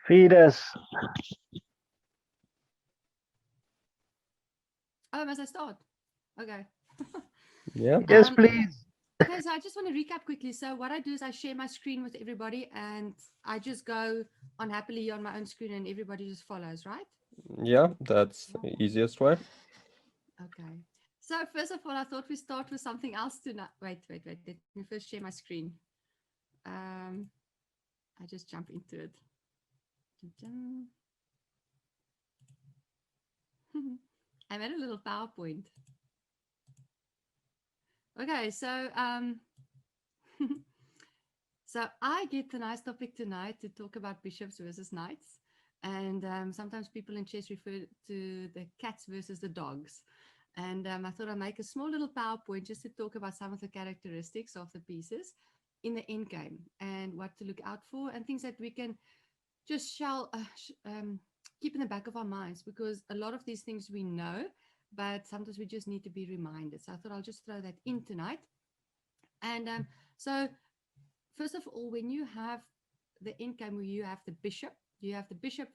Feed us. Oh, must I start? Okay. Yeah. Yes, Um, please. okay, so I just want to recap quickly. So what I do is I share my screen with everybody, and I just go on happily on my own screen, and everybody just follows, right? Yeah, that's the easiest way. Okay. So first of all, I thought we start with something else tonight. Wait. Let me first share my screen. Um, I just jump into it. I made a little PowerPoint. Okay, so so I get the nice topic tonight to talk about bishops versus knights, and sometimes people in chess refer to the cats versus the dogs. And I thought I'd make a small little PowerPoint just to talk about some of the characteristics of the pieces in the end game and what to look out for and things that we can just keep in the back of our minds, because a lot of these things we know, but sometimes we just need to be reminded. So I thought I'll just throw that in tonight. And so first of all, when you have the end game where you have the bishop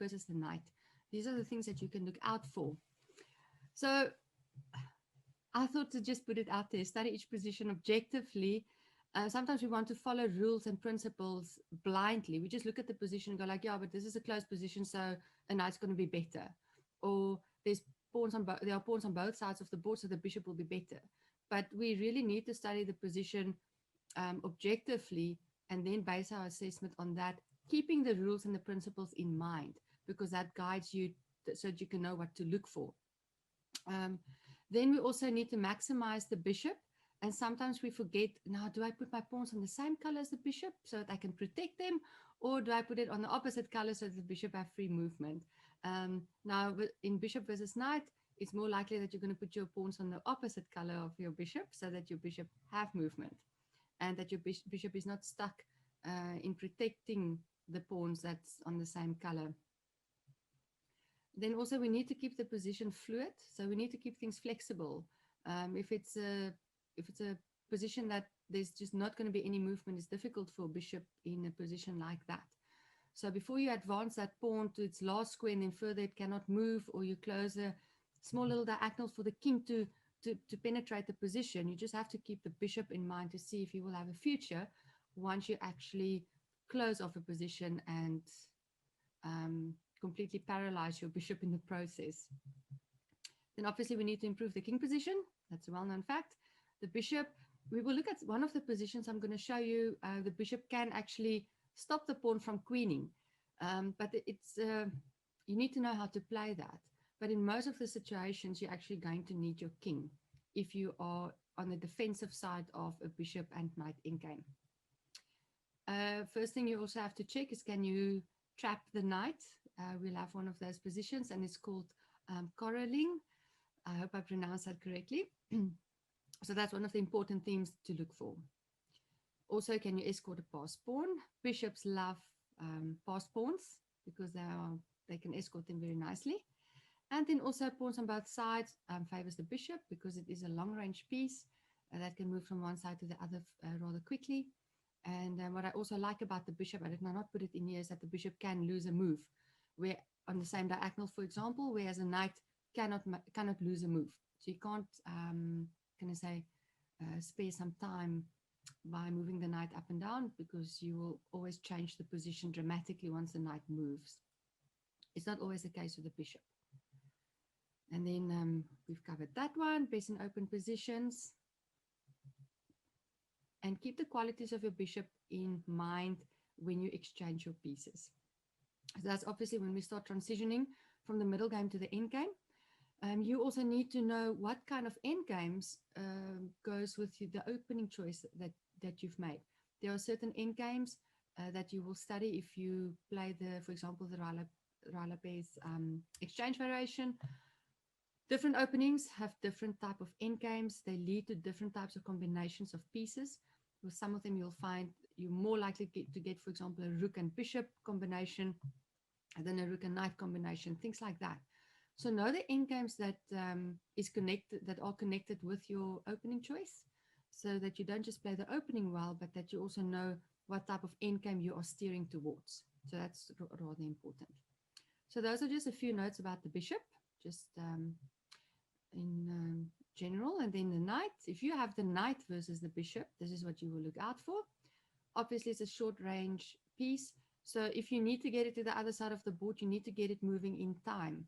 versus the knight. These are the things that you can look out for. So I thought to just put it out there, study each position objectively. Sometimes we want to follow rules and principles blindly. We just look at the position and go like, yeah, but this is a closed position, so a knight's going to be better. Or there are pawns on both sides of the board, so the bishop will be better. But we really need to study the position objectively and then base our assessment on that, keeping the rules and the principles in mind, because that guides you so that you can know what to look for. Um, then we also need to maximize the bishop. And sometimes we forget, now, do I put my pawns on the same color as the bishop so that I can protect them? Or do I put it on the opposite color so that the bishop have free movement? Now, in bishop versus knight, it's more likely that you're going to put your pawns on the opposite color of your bishop so that your bishop have movement and that your bishop is not stuck in protecting the pawns that's on the same color. Then also we need to keep the position fluid, so we need to keep things flexible. If it's a position that there's just not going to be any movement, it's difficult for a bishop in a position like that. So before you advance that pawn to its last square and then further it cannot move, or you close a small little diagonal for the king to penetrate the position, you just have to keep the bishop in mind to see if he will have a future once you actually close off a position and completely paralyze your bishop in the process. Then obviously we need to improve the king position. That's a well-known fact. The bishop, we will look at one of the positions I'm going to show you. The bishop can actually stop the pawn from queening, but you need to know how to play that. But in most of the situations, you're actually going to need your king if you are on the defensive side of a bishop and knight endgame. First thing you also have to check is, can you trap the knight? We'll have one of those positions, and it's called corralling. I hope I pronounced that correctly. So that's one of the important things to look for. Also, can you escort a passed pawn? Bishops love passed pawns because they can escort them very nicely. And then also pawns on both sides favors the bishop because it is a long-range piece that can move from one side to the other rather quickly. And what I also like about the bishop, I did not put it in here, is that the bishop can lose a move, where on the same diagonal, for example, whereas a knight cannot lose a move. So you can't, spare some time by moving the knight up and down, because you will always change the position dramatically once the knight moves. It's not always the case with the bishop. And then we've covered that one, best in open positions. And keep the qualities of your bishop in mind when you exchange your pieces. So that's obviously when we start transitioning from the middle game to the end game. You also need to know what kind of end games goes with the opening choice that you've made. There are certain end games that you will study if you play for example, the Ralapes exchange variation. Different openings have different type of end games. They lead to different types of combinations of pieces. With some of them, you'll find you're more likely to get, for example, a rook and bishop combination, and then a rook and knight combination, things like that. So know the end games that are connected with your opening choice, so that you don't just play the opening well, but that you also know what type of endgame you are steering towards. So that's rather important. So those are just a few notes about the bishop, just in general. And then the knight, if you have the knight versus the bishop, this is what you will look out for. Obviously, it's a short range piece. So if you need to get it to the other side of the board, you need to get it moving in time.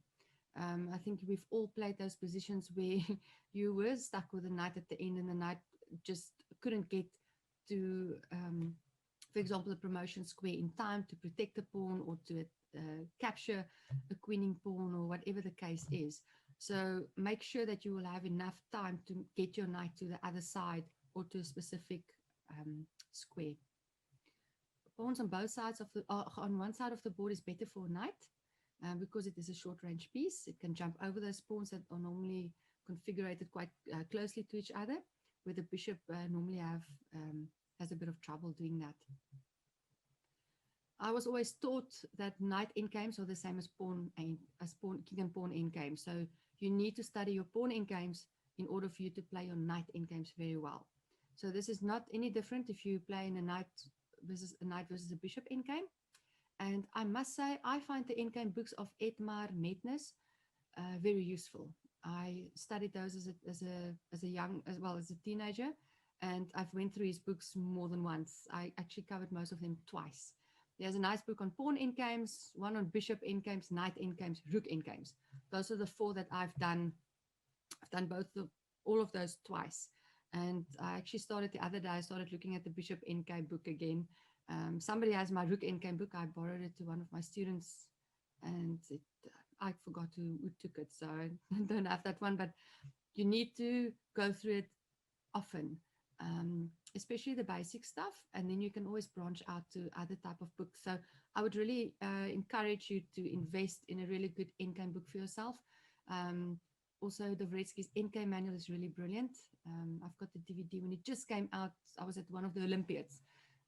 I think we've all played those positions where you were stuck with the knight at the end and the knight just couldn't get to, for example, the promotion square in time to protect the pawn or to capture a queening pawn or whatever the case is. So make sure that you will have enough time to get your knight to the other side or to a specific square. Pawns on both sides of the, on one side of the board is better for a knight because it is a short range piece. It can jump over those pawns that are normally configured quite closely to each other, where the bishop normally has a bit of trouble doing that. I was always taught that knight endgames are the same as king and pawn endgames. So you need to study your pawn endgames in order for you to play your knight endgames very well. So this is not any different if you play in a knight versus a bishop endgame. And I must say, I find the endgame books of Edmar Metnes very useful. I studied those as a teenager, and I've went through his books more than once. I actually covered most of them twice. There's a nice book on pawn endgames, one on bishop endgames, knight endgames, rook endgames. Those are the four that I've done. I've done all of those twice. And I actually started the other day, I started looking at the bishop endgame book again. Somebody has my rook endgame book. I borrowed it to one of my students, and I forgot who took it. So I don't have that one, but you need to go through it often. Especially the basic stuff, and then you can always branch out to other type of books. So I would really encourage you to invest in a really good endgame book for yourself. Also, Dvoretsky's endgame manual is really brilliant. I've got the DVD when it just came out. I was at one of the Olympiads,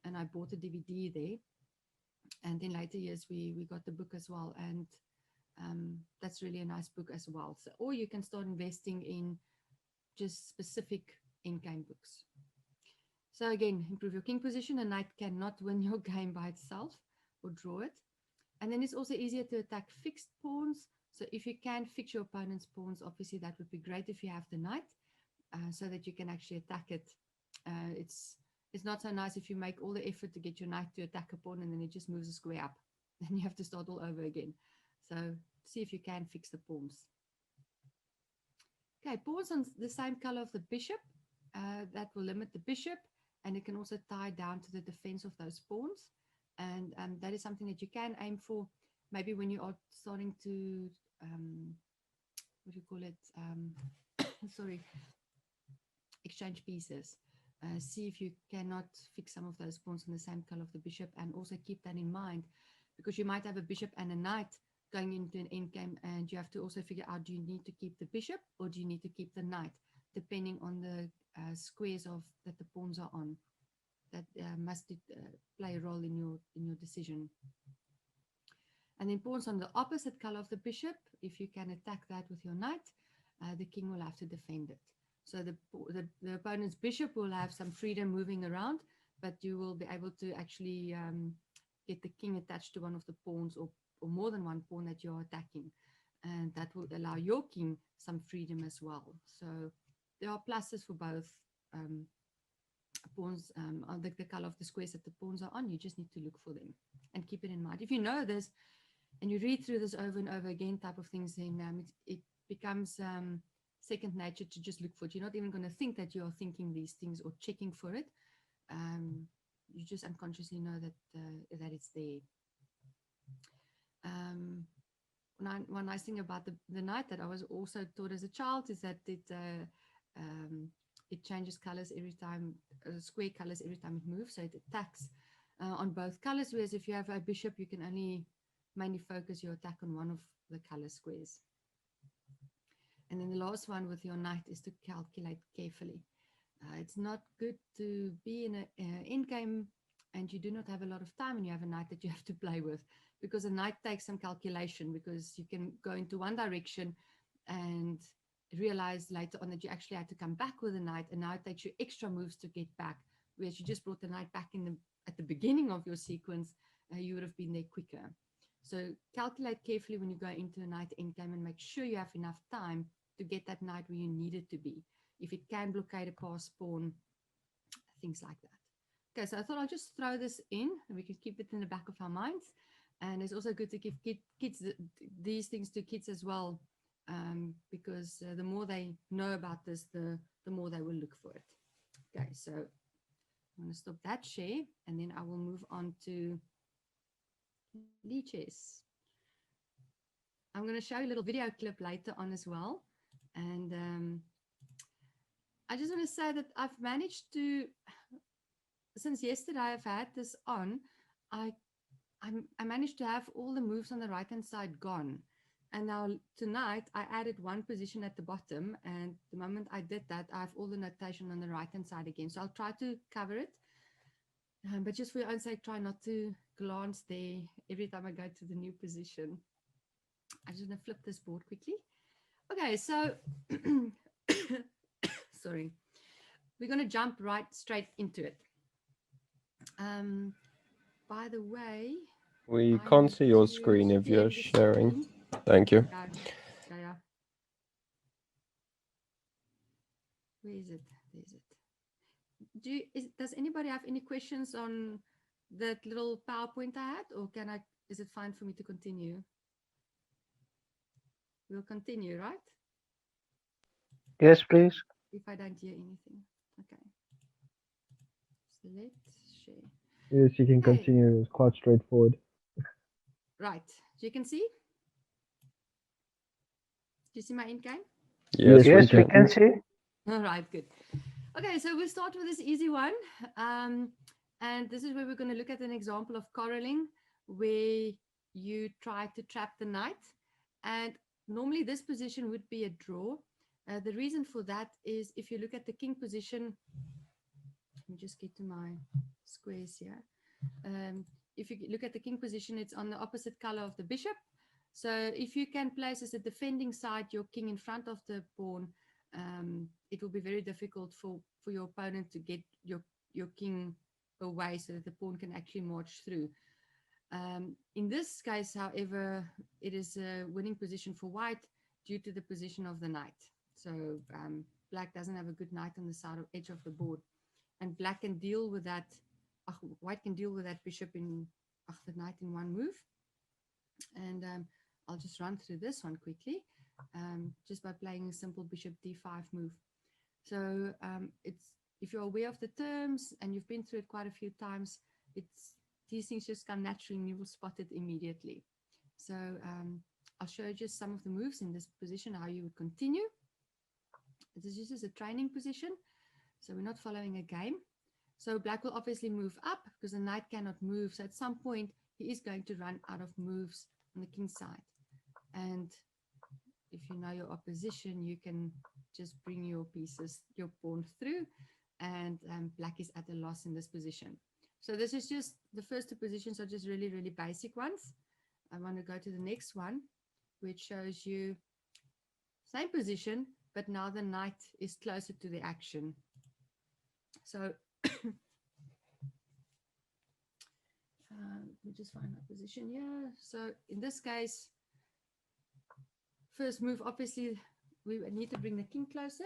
and I bought the DVD there. And in later years, we got the book as well, and that's really a nice book as well. So, or you can start investing in just specific endgame books. So again, improve your king position. A knight cannot win your game by itself or draw it. And then it's also easier to attack fixed pawns. So if you can fix your opponent's pawns, obviously that would be great if you have the knight, so that you can actually attack it. It's not so nice if you make all the effort to get your knight to attack a pawn and then it just moves a square up. Then you have to start all over again. So see if you can fix the pawns. Okay, pawns on the same color of the bishop. That will limit the bishop. And it can also tie down to the defense of those pawns. And that is something that you can aim for maybe when you are starting to, what do you call it? Sorry, exchange pieces. See if you cannot fix some of those pawns on the same color of the bishop, and also keep that in mind, because you might have a bishop and a knight going into an endgame, and you have to also figure out, do you need to keep the bishop or do you need to keep the knight, depending on the squares that the pawns are on. That must play a role in your decision. And then pawns on the opposite color of the bishop, if you can attack that with your knight, the king will have to defend it. So the opponent's bishop will have some freedom moving around, but you will be able to actually get the king attached to one of the pawns, or more than one pawn that you're attacking. And that will allow your king some freedom as well. So there are pluses for both pawns on the color of the squares that the pawns are on. You just need to look for them and keep it in mind. If you know this and you read through this over and over again type of things, then it becomes second nature to just look for it. You're not even going to think that you're thinking these things or checking for it. You just unconsciously know that it's there. One nice thing about the knight that I was also taught as a child is that it changes colors every time, square colors every time it moves, so it attacks on both colors, whereas if you have a bishop, you can only mainly focus your attack on one of the color squares. And then the last one with your knight is to calculate carefully. It's not good to be in an endgame and you do not have a lot of time and you have a knight that you have to play with, because a knight takes some calculation, because you can go into one direction and realize later on that you actually had to come back with a knight, and now it takes you extra moves to get back, whereas you just brought the knight back in at the beginning of your sequence, you would have been there quicker. So calculate carefully when you go into a knight endgame and make sure you have enough time to get that knight where you need it to be. If it can blockade a pass pawn, things like that. Okay, so I thought I'll just throw this in and we can keep it in the back of our minds. And it's also good to give kids these things to kids as well, because the more they know about this, the more they will look for it. Okay, so I'm going to stop that share and then I will move on to Lichess. I'm going to show you a little video clip later on as well. And I just want to say that I've managed to, since yesterday I've had this on, I managed to have all the moves on the right hand side gone. And now tonight I added one position at the bottom, and the moment I did that, I have all the notation on the right hand side again. So I'll try to cover it, but just for your own sake, try not to glance there every time I go to the new position. I'm just going to flip this board quickly. Okay, so sorry, we're going to jump right straight into it. By the way, We I can't need see your to screen if share you're the sharing. screen. Thank you. Yeah. Where is it? There's it. Does anybody have any questions on that little PowerPoint I had, or is it fine for me to continue? We'll continue, right? Yes, please. If I don't hear anything. Okay. Select, share. Yes, you can Okay. continue. It's quite straightforward. Right. You can see? Do you see my end game? Yes, Yes, we we can. can see. All right, good. Okay, so we'll start with this easy one. And this is where we're going to look at an example of corralling where you try to trap the knight. And normally this position would be a draw. The reason for that is if you look at the king position, let me just get to my squares here. If you look at the king position, it's on the opposite color of the bishop. So if you can place as a defending side your king in front of the pawn, it will be very difficult for your opponent to get your king away so that the pawn can actually march through. In this case, however, it is a winning position for white due to the position of the knight. So black doesn't have a good knight on the side of edge of the board, and black can deal with that. White can deal with that bishop in the knight in one move. And I'll just run through this one quickly, just by playing a simple bishop d5 move. So if you're aware of the terms and you've been through it quite a few times, these things just come naturally and you will spot it immediately. So I'll show you just some of the moves in this position, how you would continue. This is just a training position, so we're not following a game. So black will obviously move up because the knight cannot move. So at some point, he is going to run out of moves on the king side. And if you know your opposition, you can just bring your pieces, your pawn through, and black is at a loss in this position. So this is just the first two positions are just really, really basic ones. I want to go to the next one, which shows you same position, but now the knight is closer to the action. So let me just find my position here. So in this case, first move, obviously, we need to bring the king closer.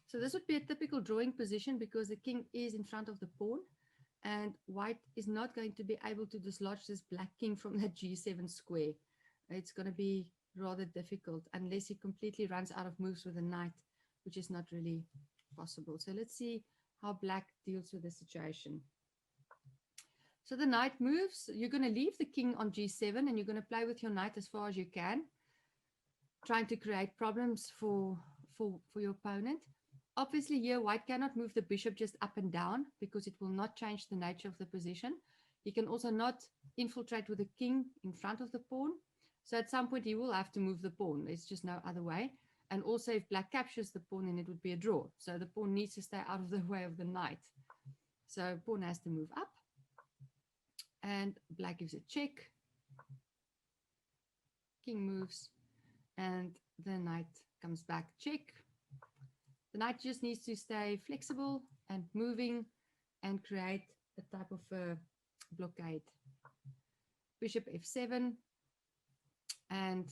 So this would be a typical drawing position because the king is in front of the pawn, and white is not going to be able to dislodge this black king from that g7 square. It's going to be rather difficult unless he completely runs out of moves with the knight, which is not really possible. So let's see how black deals with the situation. So the knight moves. You're going to leave the king on g7 and you're going to play with your knight as far as you can, trying to create problems for your opponent. Obviously here white cannot move the bishop just up and down because it will not change the nature of the position. He can also not infiltrate with the king in front of the pawn. So at some point he will have to move the pawn. There's just no other way. And also if black captures the pawn, then it would be a draw. So the pawn needs to stay out of the way of the knight. So pawn has to move up. And black gives a check. King moves. And the knight comes back, check. The knight just needs to stay flexible and moving and create a type of a blockade. Bishop f7, and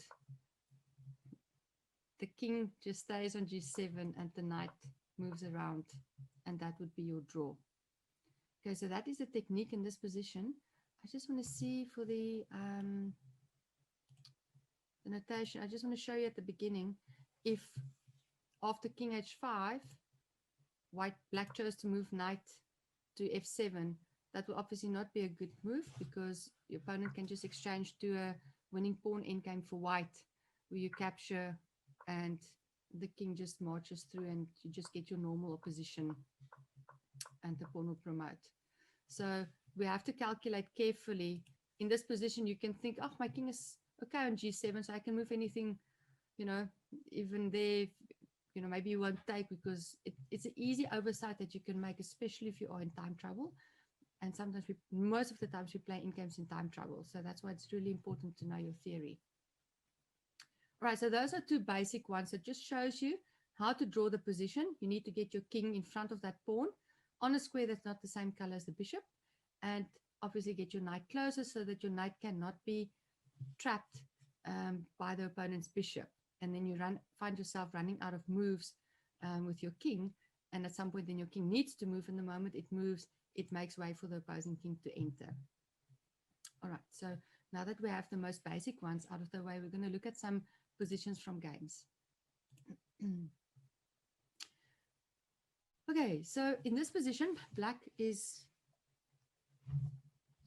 the king just stays on g7 and the knight moves around, and that would be your draw. Okay, so that is the technique in this position. I just want to see for the notation, I just want to show you at the beginning, if after king h5, black chose to move knight to f7, that will obviously not be a good move, because your opponent can just exchange to a winning pawn endgame for white, where you capture and the king just marches through and you just get your normal opposition and the pawn will promote. So we have to calculate carefully. In this position, you can think, oh, my king is okay on g7, so I can move anything, you know, even there, you know, maybe you won't take, because it's an easy oversight that you can make, especially if you are in time trouble. And sometimes most of the times we play in games in time trouble. So that's why it's really important to know your theory. All right, so those are two basic ones. It just shows you how to draw the position. You need to get your king in front of that pawn on a square that's not the same color as the bishop, and obviously get your knight closer so that your knight cannot be trapped by the opponent's bishop. And then you find yourself running out of moves with your king, and at some point then your king needs to move, and the moment it moves, it makes way for the opposing king to enter. All right, so now that we have the most basic ones out of the way, we're going to look at some positions from games. Okay, so in this position, black is,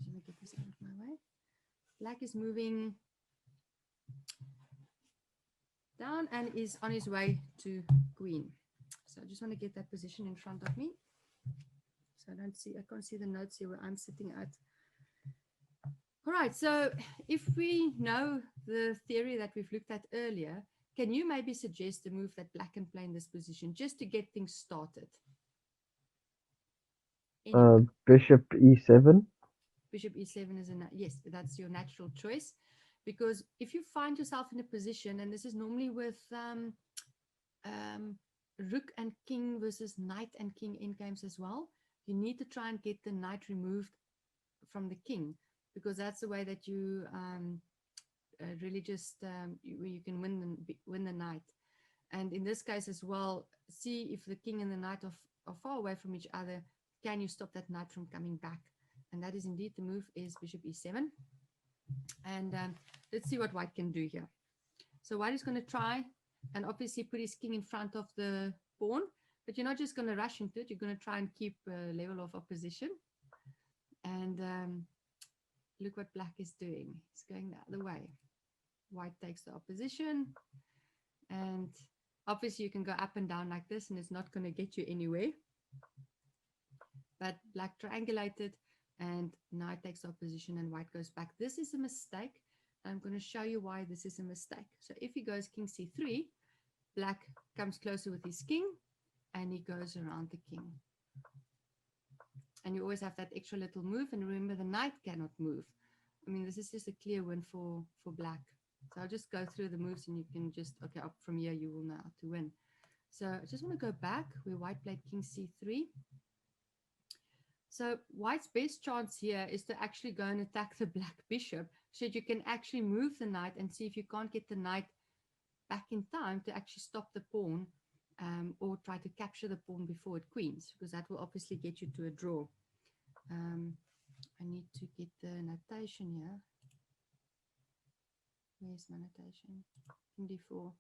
let me get this out of my way. Black is moving down and is on his way to queen. So I just want to get that position in front of me. So I can't see the notes here where I'm sitting at. All right, so if we know the theory that we've looked at earlier, can you maybe suggest a move that black can play in this position just to get things started? Bishop e7. Bishop e7 is yes, that's your natural choice, because if you find yourself in a position, and this is normally with rook and king versus knight and king endgames as well, you need to try and get the knight removed from the king, because that's the way that you really just you can win the knight. And in this case as well, see if the king and the knight are far away from each other. Can you stop that knight from coming back? And that is indeed the move, is bishop e7. And let's see what white can do here. So white is going to try and obviously put his king in front of the pawn, but you're not just going to rush into it. You're going to try and keep a level of opposition. And look what black is doing. He's going the other way. White takes the opposition. And obviously you can go up and down like this, and it's not going to get you anywhere. But black triangulated, and knight takes the opposition, and white goes back. This is a mistake. I'm going to show you why this is a mistake. So if he goes king c3, black comes closer with his king, and he goes around the king. And you always have that extra little move. And remember, the knight cannot move. I mean, this is just a clear win for black. So I'll just go through the moves, and you can just, okay, up from here, you will know how to win. So I just want to go back where white played king c3. So white's best chance here is to actually go and attack the black bishop, so that you can actually move the knight and see if you can't get the knight back in time to actually stop the pawn, or try to capture the pawn before it queens, because that will obviously get you to a draw. I need to get the notation here. Where's my notation? King d4,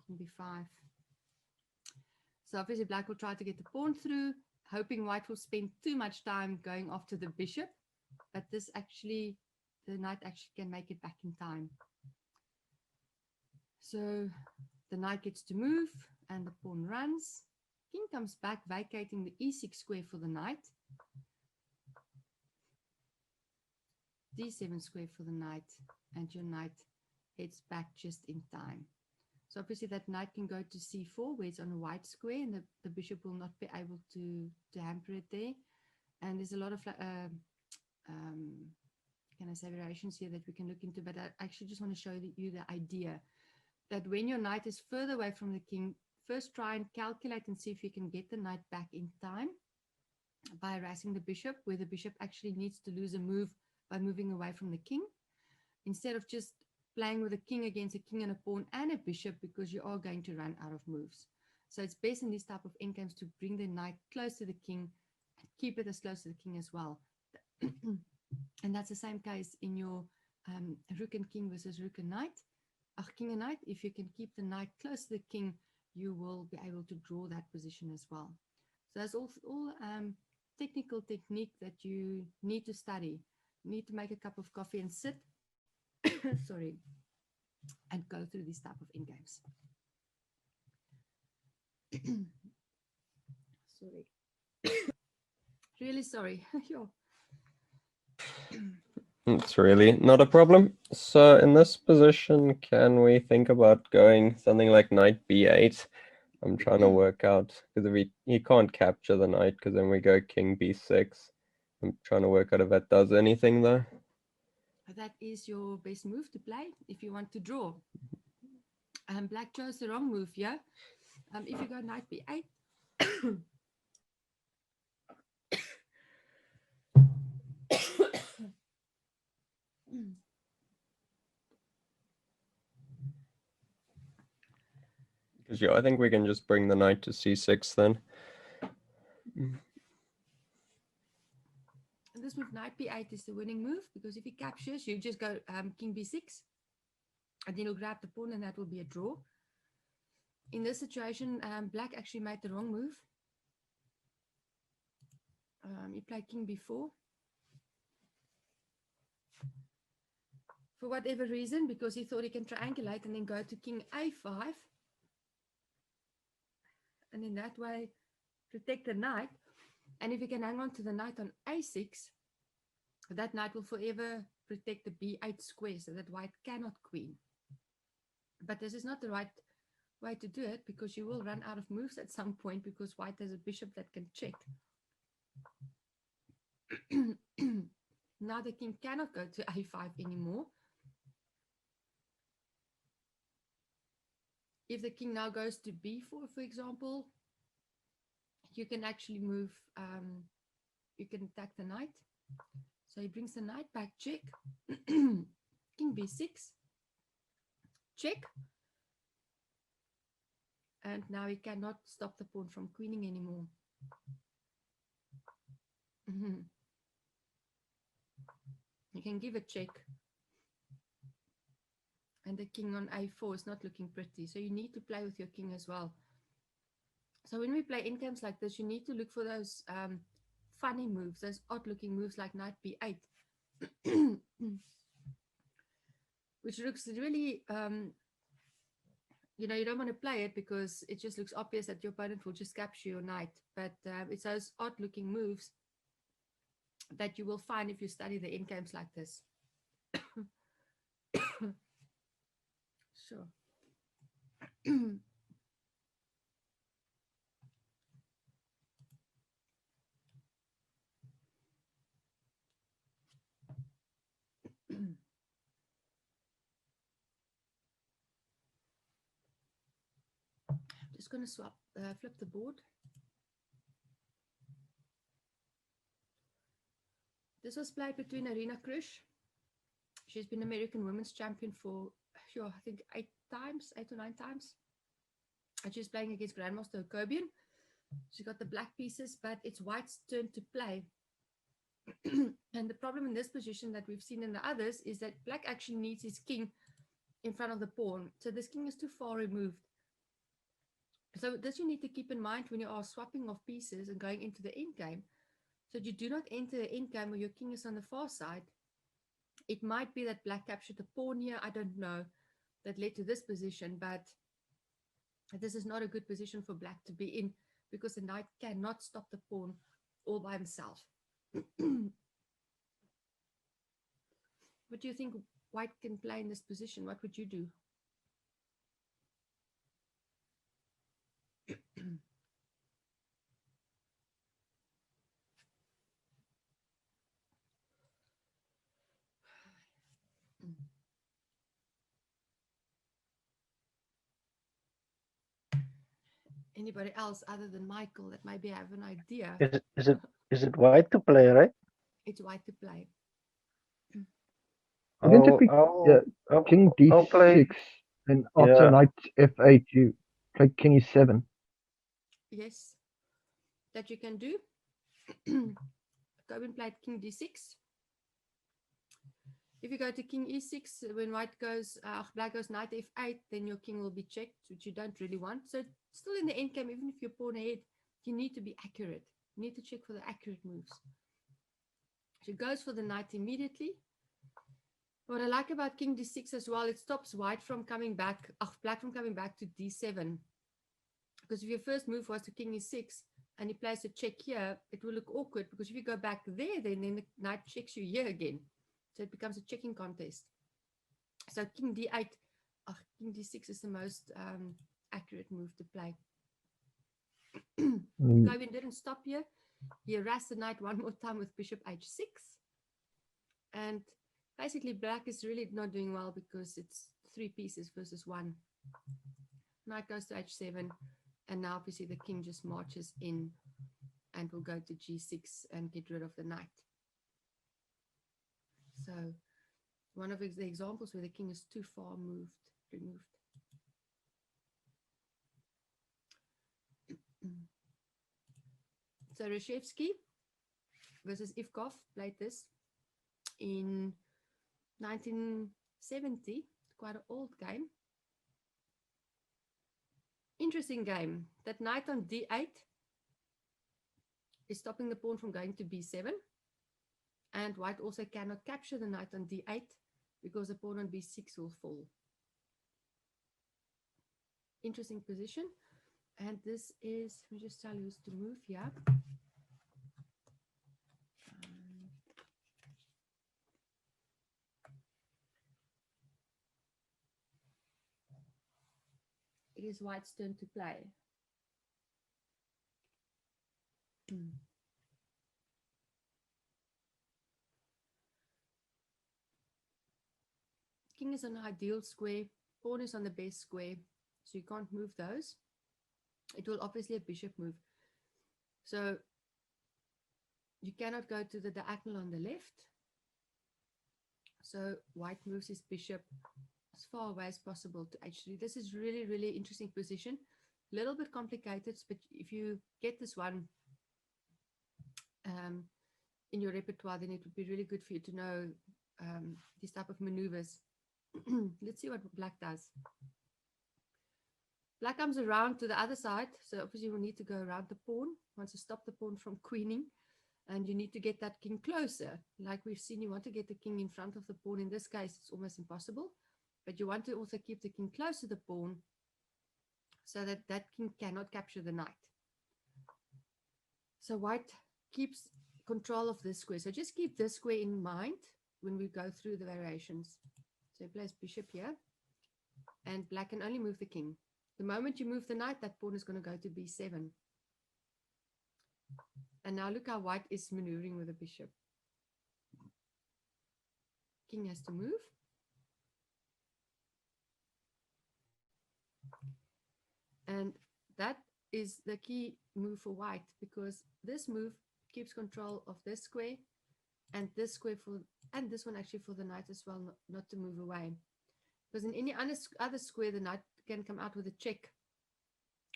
king b5. So obviously black will try to get the pawn through, hoping white will spend too much time going after the bishop, but this actually, the knight actually can make it back in time. So the knight gets to move, and the pawn runs. King comes back, vacating the e6 square for the knight. d7 square for the knight, and your knight heads back just in time. So obviously that knight can go to c4, where it's on a white square, and the bishop will not be able to hamper it there. And there's a lot of can I say variations here that we can look into, but I actually just want to show you the idea that when your knight is further away from the king, first try and calculate and see if you can get the knight back in time by harassing the bishop, where the bishop actually needs to lose a move by moving away from the king, instead of just playing with a king against a king and a pawn and a bishop, because you are going to run out of moves. So it's best in this type of endgames to bring the knight close to the king and keep it as close to the king as well. And that's the same case in your rook and king versus rook and knight. King and knight, if you can keep the knight close to the king, you will be able to draw that position as well. So that's all technical technique that you need to study. You need to make a cup of coffee and sit, sorry, and go through these type of endgames. Sorry. Really sorry. It's really not a problem. So in this position, can we think about going something like knight b8? I'm trying to work out, because if he can't capture the knight, because then we go king b6. I'm trying to work out if that does anything though. That is your best move to play if you want to draw. Black chose the wrong move here. If you go knight b8, Because yeah, I think we can just bring the knight to c6 then. this move knight b8 is the winning move, because if he captures, you just go king b6, and then you'll grab the pawn, and that will be a draw. In this situation, black actually made the wrong move. He played king b4. For whatever reason, because he thought he can triangulate and then go to king a5. And in that way, protect the knight. And if you can hang on to the knight on a6, that knight will forever protect the b8 square, so that white cannot queen. But this is not the right way to do it, because you will run out of moves at some point, because white has a bishop that can check. Now the king cannot go to a5 anymore. If the king now goes to b4, for example, you can actually move, you can attack the knight. So he brings the knight back, check. King b6, check. And now he cannot stop the pawn from queening anymore. You can give a check. And the king on a4 is not looking pretty. So you need to play with your king as well. So when we play endgames like this, you need to look for those funny moves, those odd-looking moves like knight b8, which looks really, you know, you don't want to play it because it just looks obvious that your opponent will just capture your knight. But it's those odd-looking moves that you will find if you study the endgames like this. Sure. Just going to flip the board. This was played between Arena Krush. She's been American Women's Champion for, I think 8 or 9 times. And she's playing against Grandmaster Okobian. She got the black pieces, but it's white's turn to play. And the problem in this position that we've seen in the others is that black actually needs his king in front of the pawn. So this king is too far removed. So this you need to keep in mind when you are swapping off pieces and going into the endgame. So you do not enter the endgame where your king is on the far side. It might be that black captured the pawn here, I don't know, that led to this position, but this is not a good position for black to be in, because the knight cannot stop the pawn all by himself. What do you think white can play in this position? What would you do? Anybody else other than Michael that maybe have an idea? Is it white to play, right? It's white to play. Wouldn't it I'll be I'll I'll, king I'll play. d6 and after Yeah. knight f8 you play king e7? Yes, that you can do. Coben played king d6. If you go to king e6, when black goes knight f8, then your king will be checked, which you don't really want. So still in the end game, even if you're pawn ahead, you need to be accurate. You need to check for the accurate moves. So it goes for the knight immediately. What I like about king d6 as well, it stops white from coming back, black from coming back to d7. Because if your first move was to king e6 and he plays a check here, it will look awkward because if you go back there, then the knight checks you here again. So it becomes a checking contest. So king d8, king d6 is the most accurate move to play. Coben didn't stop here. He harassed the knight one more time with bishop h6. And basically black is really not doing well because it's 3 pieces versus 1. Knight goes to h7. And now obviously the king just marches in and will go to g6 and get rid of the knight. So one of the examples where the king is too far removed. So Reshevsky versus Ivkov played this in 1970, quite an old game. Interesting game. That knight on d8 is stopping the pawn from going to b7. And white also cannot capture the knight on d8 because the pawn on b6 will fall. Interesting position. And this is, let me just tell you who's to move here. It is white's turn to play. King is on an ideal square, pawn is on the best square, so you can't move those. It will obviously a bishop move. So you cannot go to the diagonal on the left. So white moves his bishop as far away as possible to h3. This is really, really interesting position. A little bit complicated, but if you get this one in your repertoire, then it would be really good for you to know these type of maneuvers. Let's see what black does. Black comes around to the other side, so obviously we'll need to go around the pawn. Wants to stop the pawn from queening, and you need to get that king closer. Like we've seen, you want to get the king in front of the pawn. In this case, it's almost impossible, but you want to also keep the king close to the pawn so that that king cannot capture the knight. So white keeps control of this square. So just keep this square in mind when we go through the variations. So he plays bishop here, and black can only move the king. The moment you move the knight, that pawn is going to go to b7. And now look how white is maneuvering with the bishop. King has to move. And that is the key move for white, because this move keeps control of this square and this square and this one actually for the knight as well, not to move away. Because in any other square, the knight can come out with a check,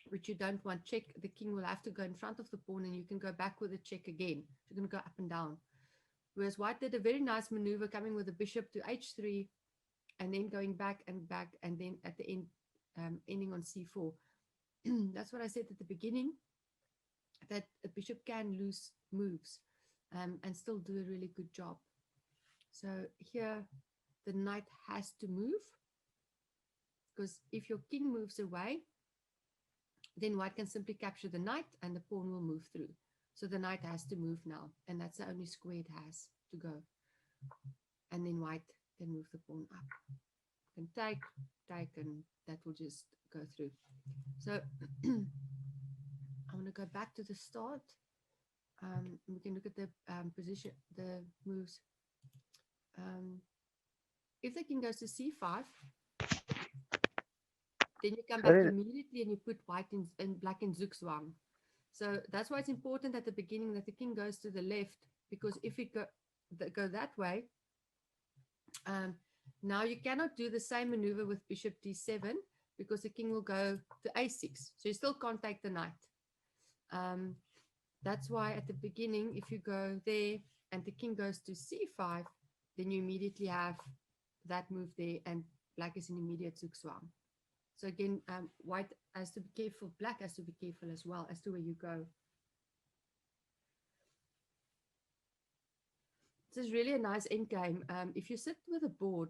which you don't want. Check, the king will have to go in front of the pawn, and you can go back with a check again. You're going to go up and down. Whereas white did a very nice maneuver coming with the bishop to h3, and then going back, and then at the end, ending on c4. That's what I said at the beginning, that a bishop can lose moves and still do a really good job. So here, the knight has to move, because if your king moves away, then white can simply capture the knight and the pawn will move through. So the knight has to move now, and that's the only square it has to go. And then white can move the pawn up. Can take, and that will just go through. So I want to go back to the start. We can look at the position, the moves. If the king goes to c5, Then you come back Sorry. immediately and you put white in black in Zugzwang. So that's why it's important at the beginning that the king goes to the left, because if it go that way, now you cannot do the same maneuver with bishop d7 because the king will go to a6. So you still can't take the knight. That's why at the beginning, if you go there and the king goes to c5, then you immediately have that move there and black is in immediate Zugzwang. So again, white has to be careful, black has to be careful as well as to where you go. This is really a nice end game. If you sit with a board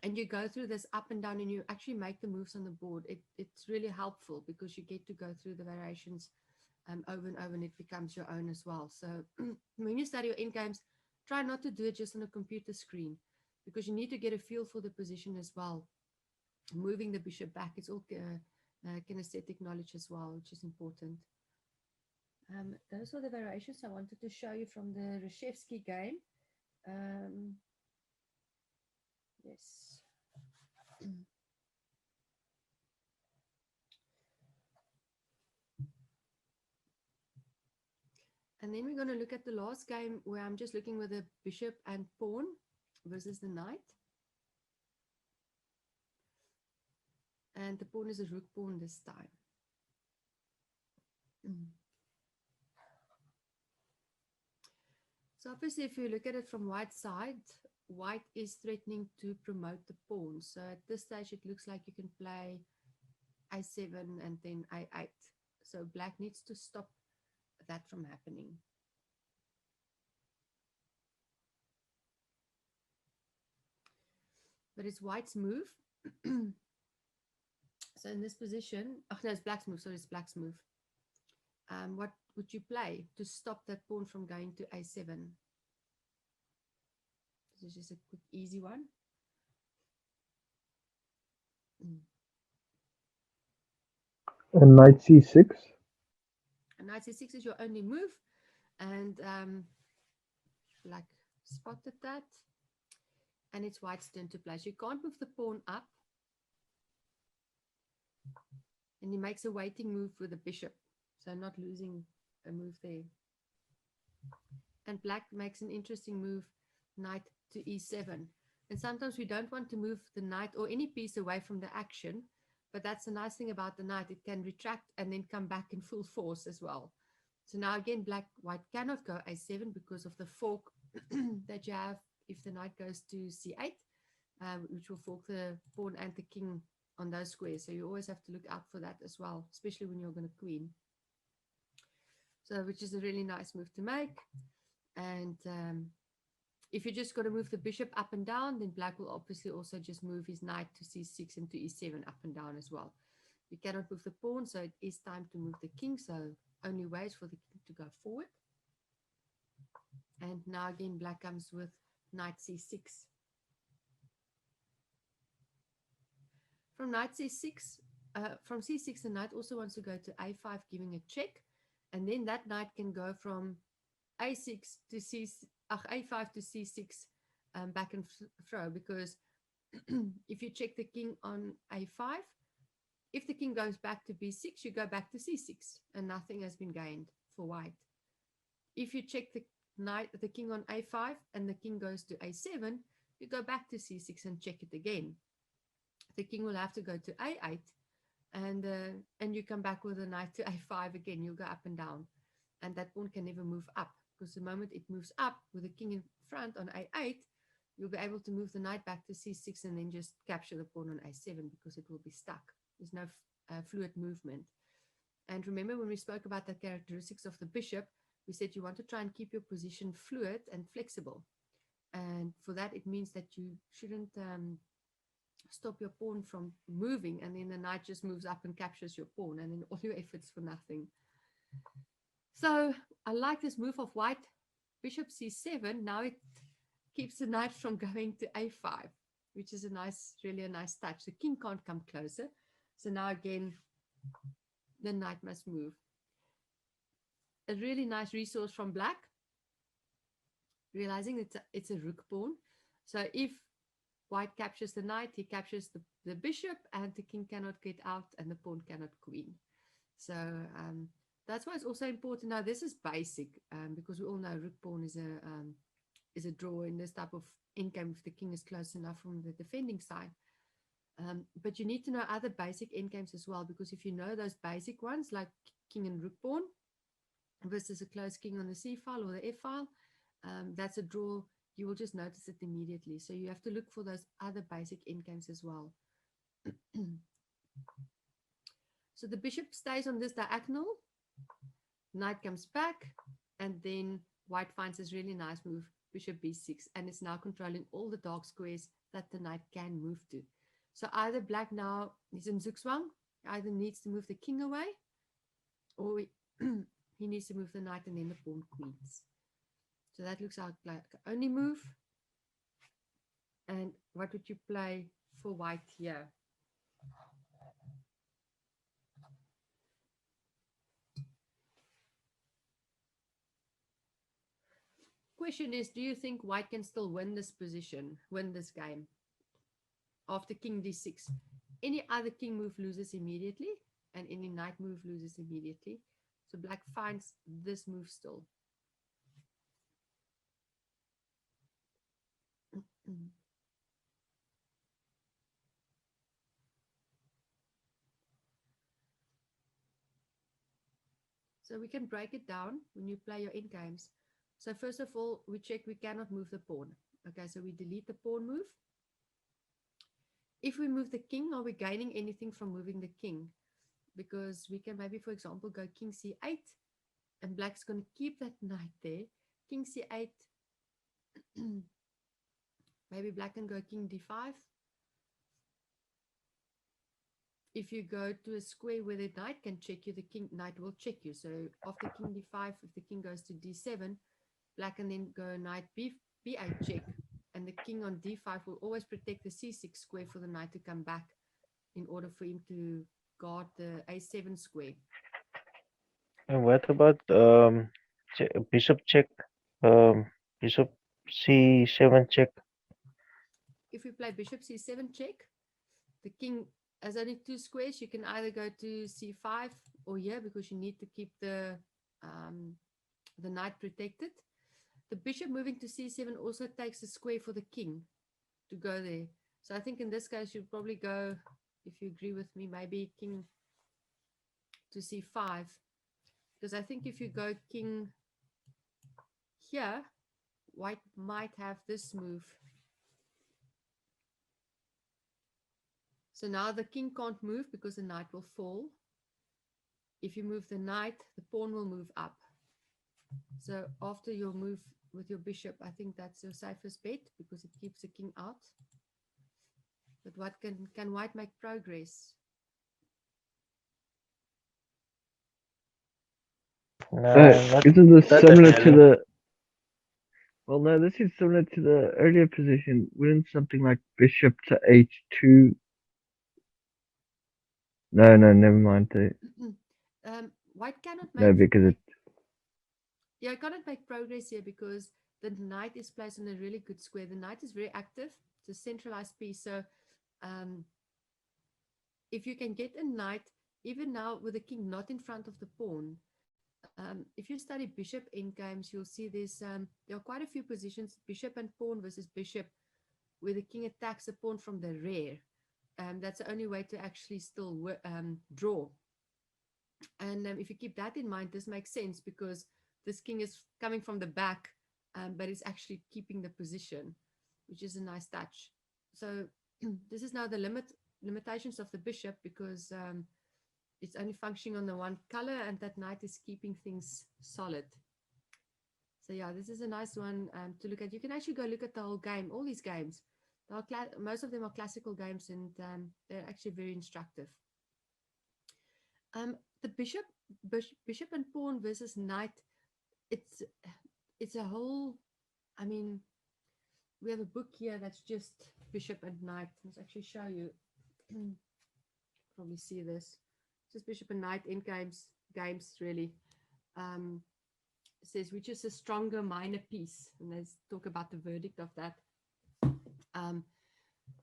and you go through this up and down and you actually make the moves on the board, it's really helpful because you get to go through the variations over and over, and it becomes your own as well. So when you study your end games, try not to do it just on a computer screen, because you need to get a feel for the position as well. Moving the bishop back, it's all kinesthetic knowledge as well, which is important. Those are the variations I wanted to show you from the Reshevsky game. Yes. And then we're going to look at the last game where I'm just looking with the bishop and pawn versus the knight. And the pawn is a rook pawn this time. So obviously, if you look at it from white side, white is threatening to promote the pawn. So at this stage, it looks like you can play a7 and then a8. So black needs to stop that from happening. But it's white's move. So in this position, oh no, it's black's move. Sorry, it's black's move. What would you play to stop that pawn from going to a7? This is just a quick, easy one. And knight c6. And knight c6 is your only move. And black spotted that. And it's white's turn to play. So you can't move the pawn up. And he makes a waiting move with the bishop. So not losing a move there. And black makes an interesting move, knight to e7. And sometimes we don't want to move the knight or any piece away from the action. But that's the nice thing about the knight. It can retract and then come back in full force as well. So now again, white cannot go a7 because of the fork that you have if the knight goes to c8, which will fork the pawn and the king on those squares. So you always have to look out for that as well, especially when you're going to queen. So which is a really nice move to make. And if you're just going to move the bishop up and down, then black will obviously also just move his knight to c6 and to e7 up and down as well. You cannot move the pawn, so it is time to move the king. So only way is for the king to go forward. And now again, black comes with knight c6. From knight c6, from c6, the knight also wants to go to a5, giving a check. And then that knight can go from a6 to a5 to c6 back and fro, because if you check the king on a5, if the king goes back to b6, you go back to c6 and nothing has been gained for white. If you check the king on a5 and the king goes to a7, you go back to c6 and check it again. The king will have to go to a8 and you come back with a knight to a5 again. You'll go up and down, and that pawn can never move up, because the moment it moves up with the king in front on a8, you'll be able to move the knight back to c6 and then just capture the pawn on a7 because it will be stuck. There's no fluid movement. And remember when we spoke about the characteristics of the bishop, we said you want to try and keep your position fluid and flexible. And for that, it means that you shouldn't stop your pawn from moving, and then the knight just moves up and captures your pawn, and then all your efforts for nothing. So I like this move of white, bishop c7. Now it keeps the knight from going to a5, which is really a nice touch. The king can't come closer. So now again, the knight must move. A really nice resource from black, realizing it's a rook pawn. So if white captures the knight, he captures the bishop, and the king cannot get out, and the pawn cannot queen. So that's why it's also important. Now, this is basic because we all know rook pawn is a draw in this type of endgame if the king is close enough from the defending side. But you need to know other basic endgames as well, because if you know those basic ones like king and rook pawn versus a close king on the c file or the f file, that's a draw. You will just notice it immediately. So you have to look for those other basic endgames as well. So the bishop stays on this diagonal, knight comes back, and then white finds this really nice move, bishop b6, and it's now controlling all the dark squares that the knight can move to. So either black now is in zugzwang, either needs to move the king away, or he needs to move the knight and then the pawn queens. So that looks like only move. And what would you play for white here? Question is, do you think white can still win this position, win this game? After king d6, any other king move loses immediately, and any knight move loses immediately. So black finds this move still. So we can break it down when you play your endgames. So first of all, we check we cannot move the pawn. Okay, so we delete the pawn move. If we move the king, are we gaining anything from moving the king? Because we can maybe, for example, go king c8, and black's going to keep that knight there. King c8, maybe black can go king d5. If you go to a square where the knight can check you, the knight will check you. So after king d5, if the king goes to d7, black can then go knight b8 check, and the king on d5 will always protect the c6 square for the knight to come back in order for him to guard the a7 square. And what about bishop check, bishop c7 check? If you play bishop c7 check, the king has only two squares. You can either go to c5 or here, because you need to keep the knight protected. The bishop moving to c7 also takes a square for the king to go there. So I think in this case, you'd probably go, if you agree with me, maybe king to c5. Because I think if you go king here, white might have this move. So now the king can't move because the knight will fall. If you move the knight, the pawn will move up. So after your move with your bishop, I think that's your safest bet because it keeps the king out. But what can white make progress? Isn't this similar to the? Well, no, this is similar to the earlier position. Wouldn't something like bishop to h2? No, never mind. White cannot make. No, because it. Yeah, I cannot make progress here because the knight is placed on a really good square. The knight is very active. It's a centralized piece. So if you can get a knight, even now with the king not in front of the pawn, if you study bishop endgames, you'll see there are quite a few positions, bishop and pawn versus bishop, where the king attacks the pawn from the rear. That's the only way to actually still draw. And if you keep that in mind, this makes sense because this king is coming from the back, but it's actually keeping the position, which is a nice touch. So this is now the limitations of the bishop because it's only functioning on the one color, and that knight is keeping things solid. So yeah, this is a nice one to look at. You can actually go look at the whole game, all these games. Most of them are classical games, and they're actually very instructive. The bishop and pawn versus knight, it's a whole, I mean, we have a book here that's just bishop and knight. Let's actually show you. Probably see this. Just bishop and knight in games really. It says which is a stronger minor piece, and let's talk about the verdict of that.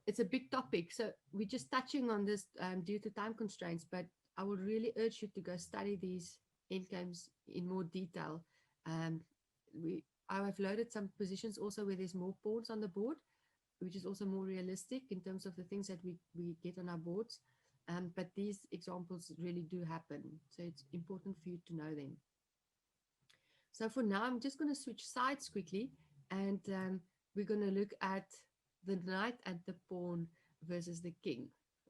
it's a big topic. So we're just touching on this due to time constraints, but I would really urge you to go study these endgames in more detail. Um, I have loaded some positions also where there's more pawns on the board, which is also more realistic in terms of the things that we get on our boards. But these examples really do happen. So it's important for you to know them. So for now, I'm just going to switch sides quickly, and we're going to look at the knight and the pawn versus the king,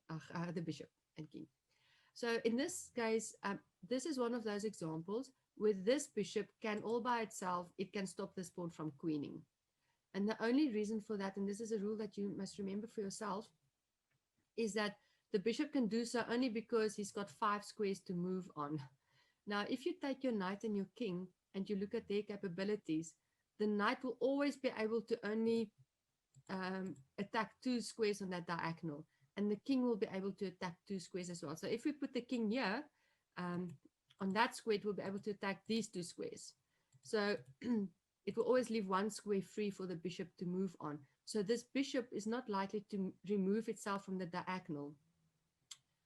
the bishop and king. So in this case, this is one of those examples where this bishop can all by itself, it can stop this pawn from queening. And the only reason for that, and this is a rule that you must remember for yourself, is that the bishop can do so only because he's got 5 squares to move on. Now, if you take your knight and your king and you look at their capabilities, the knight will always be able to only attack 2 squares on that diagonal, and the king will be able to attack 2 squares as well. So if we put the king here, on that square, it will be able to attack these 2 squares. So it will always leave 1 square free for the bishop to move on. So this bishop is not likely to remove itself from the diagonal,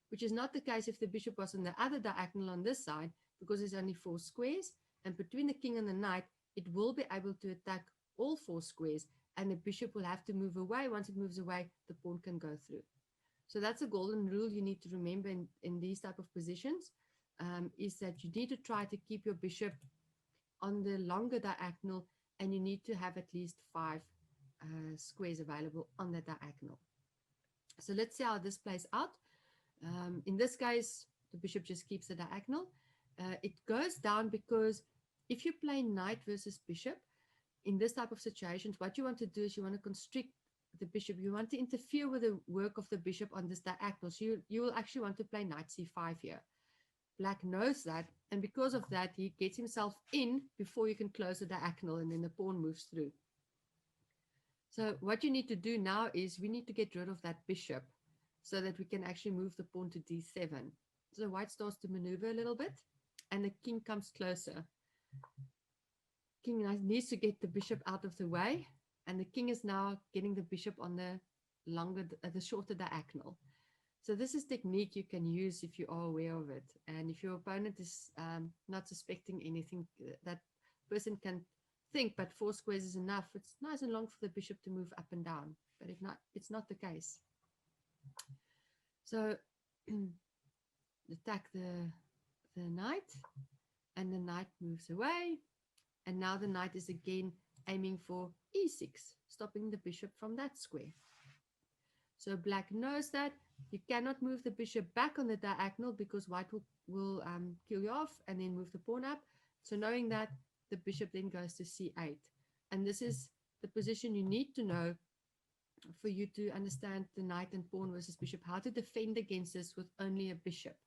which is not the case if the bishop was on the other diagonal on this side, because there's only 4 squares, and between the king and the knight, it will be able to attack all 4 squares, and the bishop will have to move away. Once it moves away, the pawn can go through. So that's a golden rule you need to remember in these type of positions, is that you need to try to keep your bishop on the longer diagonal, and you need to have at least 5 squares available on the diagonal. So let's see how this plays out. In this case, the bishop just keeps the diagonal. It goes down because if you play knight versus bishop, in this type of situations, what you want to do is you want to constrict the bishop. You want to interfere with the work of the bishop on this diagonal. So you will actually want to play knight c5 here. Black knows that, and because of that, he gets himself in before you can close the diagonal, and then the pawn moves through. So what you need to do now is we need to get rid of that bishop so that we can actually move the pawn to d7. So white starts to maneuver a little bit, and the king comes closer. King needs to get the bishop out of the way, and the king is now getting the bishop on the shorter diagonal. So this is technique you can use if you are aware of it. And if your opponent is not suspecting anything, that person can think, but 4 squares is enough. It's nice and long for the bishop to move up and down, but if not, it's not the case. So attack the knight, and the knight moves away. And now the knight is again aiming for e6, stopping the bishop from that square. So black knows that you cannot move the bishop back on the diagonal because white will kill you off and then move the pawn up. So knowing that, the bishop then goes to c8. And this is the position you need to know for you to understand the knight and pawn versus bishop, how to defend against this with only a bishop,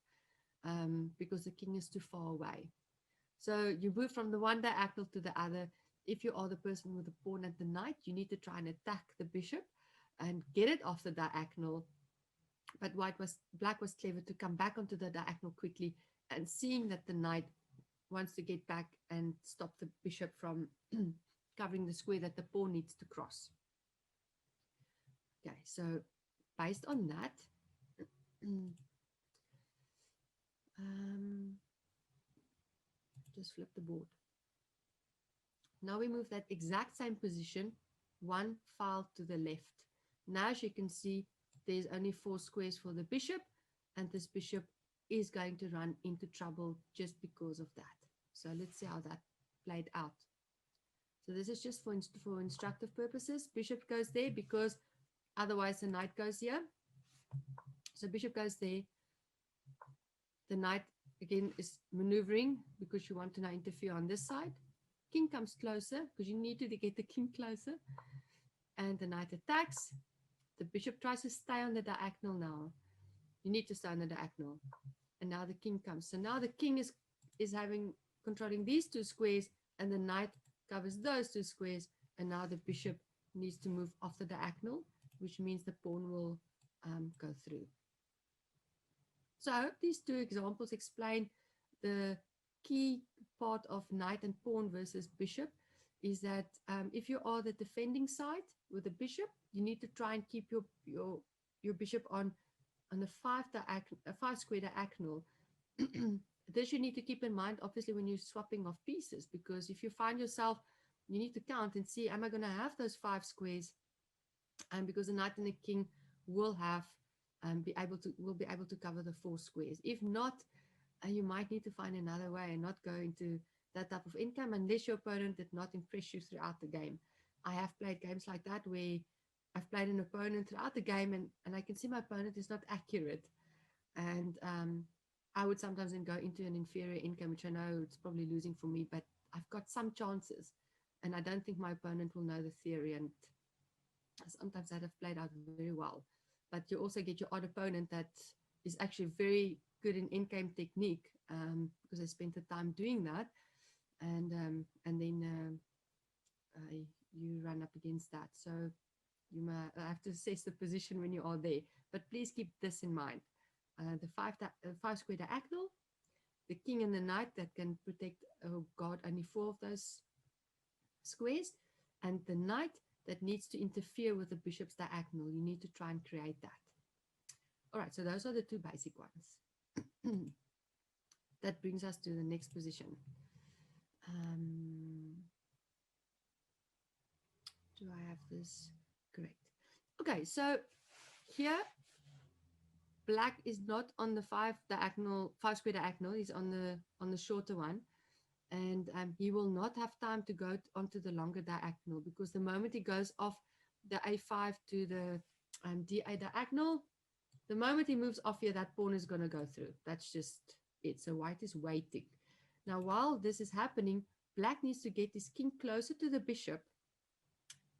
because the king is too far away. So you move from the one diagonal to the other. If you are the person with the pawn and the knight, you need to try and attack the bishop and get it off the diagonal. But black was clever to come back onto the diagonal quickly, and seeing that the knight wants to get back and stop the bishop from covering the square that the pawn needs to cross. Okay, so based on that, just flip the board. Now we move that exact same position 1 file to the left. Now, as you can see, there's only 4 squares for the bishop, and this bishop is going to run into trouble just because of that. So let's see how that played out. So this is just for instructive purposes. Bishop goes there because otherwise the knight goes here. So bishop goes there. The knight again is maneuvering because you want to now interfere on this side. King comes closer because you need to get the king closer. And the knight attacks. The bishop tries to stay on the diagonal now. You need to stay on the diagonal. And now the king comes. So now the king is controlling these 2 squares, and the knight covers those 2 squares. And now the bishop needs to move off the diagonal, which means the pawn will go through. So I hope these 2 examples explain the key part of knight and pawn versus bishop. is that if you are the defending side with the bishop, you need to try and keep your bishop on a five square diagonal. This you need to keep in mind, obviously, when you're swapping off pieces, because if you find yourself, you need to count and see, am I going to have those 5 squares? And because the knight and the king will have be able to cover the 4 squares. If not, you might need to find another way and not go into that type of income unless your opponent did not impress you throughout the game. I have played games like that where I've played an opponent throughout the game and I can see my opponent is not accurate. And I would sometimes then go into an inferior income, which I know it's probably losing for me, but I've got some chances. And I don't think my opponent will know the theory. And sometimes that have played out very well. But you also get your odd opponent that is actually very good in in-game technique because they spent the time doing that. And then you run up against that. So you might have to assess the position when you are there. But please keep this in mind. The five square diagonal, the king and the knight that can protect or guard only 4 of those squares, and the knight that needs to interfere with the bishop's diagonal. You need to try and create that. All right, so those are the 2 basic ones. That brings us to the next position. Do I have this correct? Okay, so here black is not on the 5 square diagonal. He's on the shorter one, and he will not have time to go onto the longer diagonal, because the moment he goes off the a5 to the d8 diagonal, the moment he moves off here, that pawn is going to go through. That's just it. So white is waiting. Now, while this is happening, black needs to get his king closer to the bishop,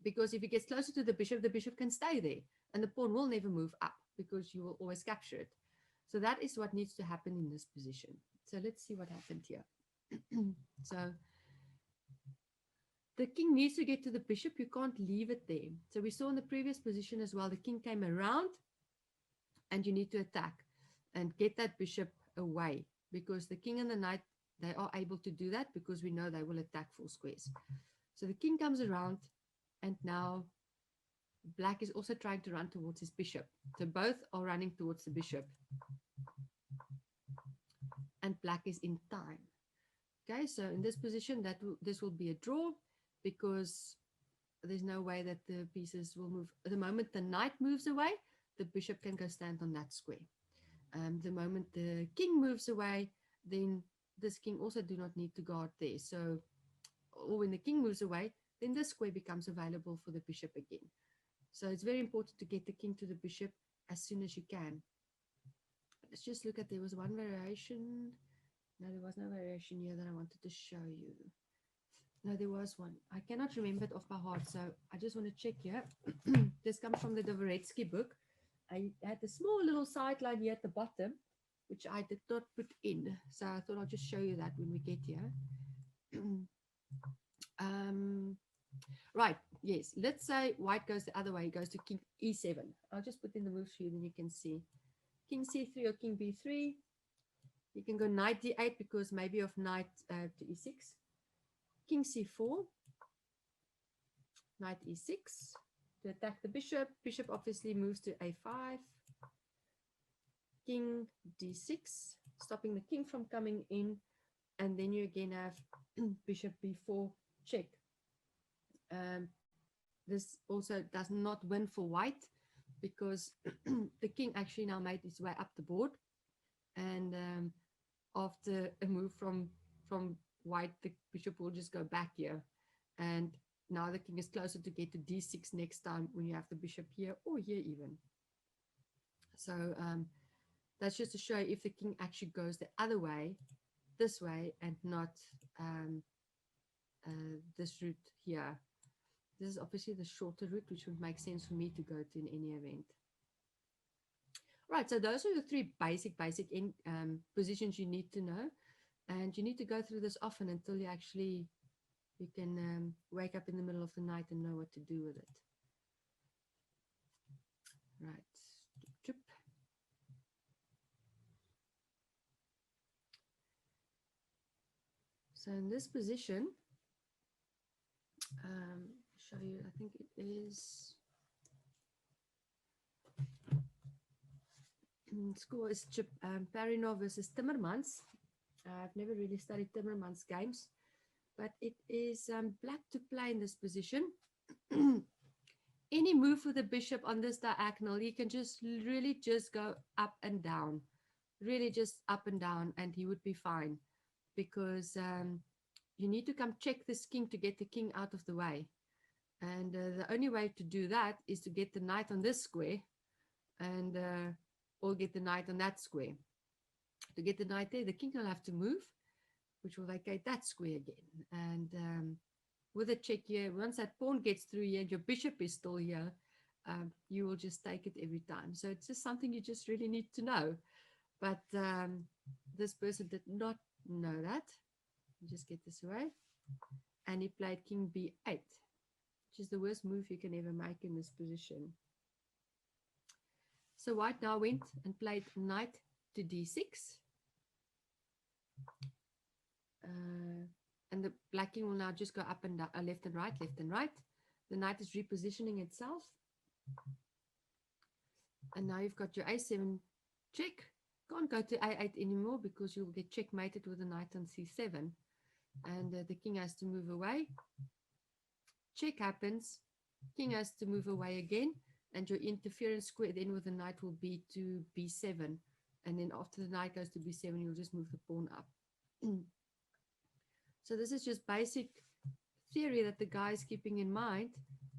because if he gets closer to the bishop can stay there, and the pawn will never move up because you will always capture it. So that is what needs to happen in this position. So let's see what happened here. So the king needs to get to the bishop. You can't leave it there. So we saw in the previous position as well, the king came around, and you need to attack and get that bishop away, because the king and the knight, they are able to do that because we know they will attack 4 squares. So the king comes around, and now black is also trying to run towards his bishop. So both are running towards the bishop, and black is in time. Okay, so in this position, this will be a draw, because there's no way that the pieces will move. The moment the knight moves away, the bishop can go stand on that square. The moment the king moves away, then this king also do not need to guard there. So, or when the king moves away, then this square becomes available for the bishop again. So it's very important to get the king to the bishop as soon as you can. Let's just look at, there was one variation. No, there was no variation here that I wanted to show you. No, there was one. I cannot remember it off by heart, so I just want to check here. This comes from the Dvoretsky book. I had a small little sideline here at the bottom, which I did not put in. So I thought I'll just show you that when we get here. Right, yes. Let's say white goes the other way. It goes to king e7. I'll just put in the moves for you, then you can see. King c3 or king b3. You can go knight d8 because maybe of knight to e6. King c4. Knight e6 to attack the bishop. Bishop obviously moves to a5. King d6, stopping the king from coming in. And then you again have bishop b4 check. This also does not win for white, because the king actually now made his way up the board. And after a move from white, the bishop will just go back here. And now the king is closer to get to d6 next time when you have the bishop here or here even. So that's just to show you if the king actually goes the other way, this way, and not this route here. This is obviously the shorter route, which would make sense for me to go to in any event. Right, so those are the 3 basic positions you need to know. And you need to go through this often until you can wake up in the middle of the night and know what to do with it. Right. So in this position, show you. I think it is. Score is Parinov versus Timmermans. I've never really studied Timmermans games, but it is black to play in this position. Any move for the bishop on this diagonal, he can just really just go up and down, really just up and down, and he would be fine, because you need to come check this king to get the king out of the way. And the only way to do that is to get the knight on this square, and or get the knight on that square. To get the knight there, the king will have to move, which will vacate that square again. And with a check here, once that pawn gets through here and your bishop is still here, you will just take it every time. So it's just something you just really need to know. But this person did not know that. Just get this away. And he played king b8, which is the worst move you can ever make in this position. So white now went and played knight to d6. And the black king will now just go up and down, left and right, left and right. The knight is repositioning itself. And now you've got your a7 check. Can't go to a8 anymore because you'll get checkmated with a knight on c7. And the king has to move away. Check happens. King has to move away again. And your interference square then with the knight will be to b7. And then after the knight goes to b7, you'll just move the pawn up. So this is just basic theory that the guy is keeping in mind,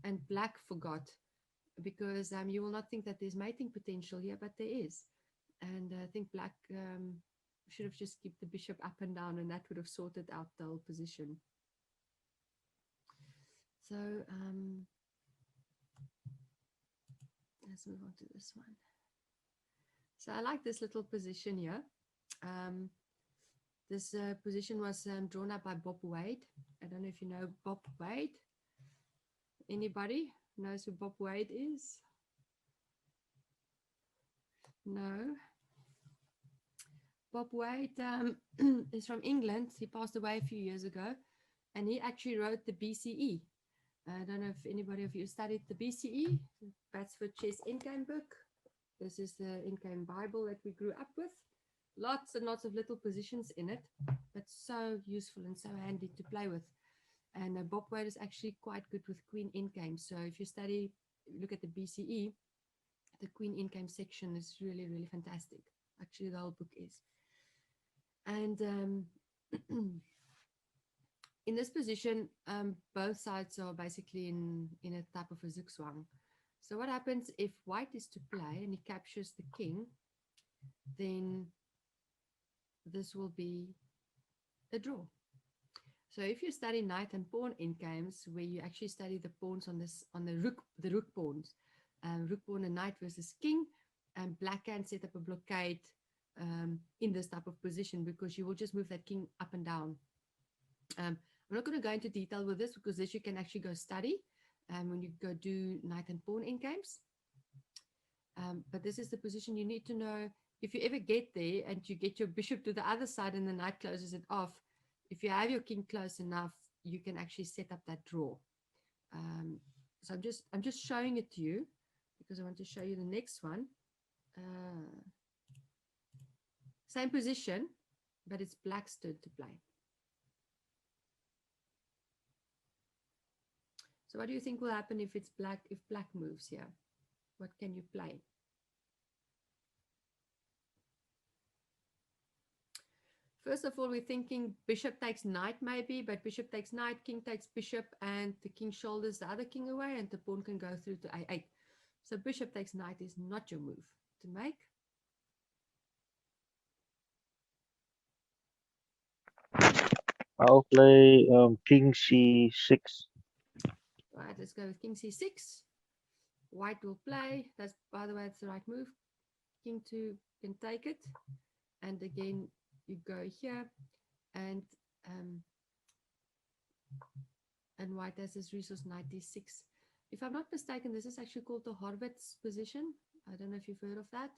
and black forgot, because you will not think that there's mating potential here, but there is. And I think black should have just kept the bishop up and down, and that would have sorted out the whole position. So let's move on to this one. So I like this little position here. This position was drawn up by Bob Wade. I don't know if you know Bob Wade. Anybody knows who Bob Wade is? No. Bob Wade is from England. He passed away a few years ago, and he actually wrote the BCE. I don't know if anybody of you studied the BCE, Batsford Chess Endgame book. This is the Endgame Bible that we grew up with. Lots and lots of little positions in it, but so useful and so handy to play with. And Bob Wade is actually quite good with queen endgame. So if you look at the BCE, the queen endgame section is really, really fantastic. Actually, the whole book is. And in this position, both sides are basically in a type of a zugzwang. So what happens if white is to play and he captures the king, then this will be a draw. So if you study knight and pawn endgames, where you actually study the pawns on the rook pawns, rook pawn and knight versus king, and black can set up a blockade in this type of position, because you will just move that king up and down. I'm not going to go into detail with this, because this you can actually go study when you go do knight and pawn endgames. But this is the position you need to know. If you ever get there and you get your bishop to the other side and the knight closes it off, if you have your king close enough, you can actually set up that draw. So I'm just showing it to you, because I want to show you the next one. Same position, but it's black's turn to play. So what do you think will happen if black moves here? What can you play? First of all, we're thinking bishop takes knight maybe, but bishop takes knight, king takes bishop, and the king shoulders the other king away, and the pawn can go through to a8. So bishop takes knight is not your move to make. I'll play king c6. All right, let's go with king c6. White will play. That's, by the way, it's the right move. King 2 can take it. And again, you go here. And white has this resource knight d6. If I'm not mistaken, this is actually called the Horvitz position. I don't know if you've heard of that.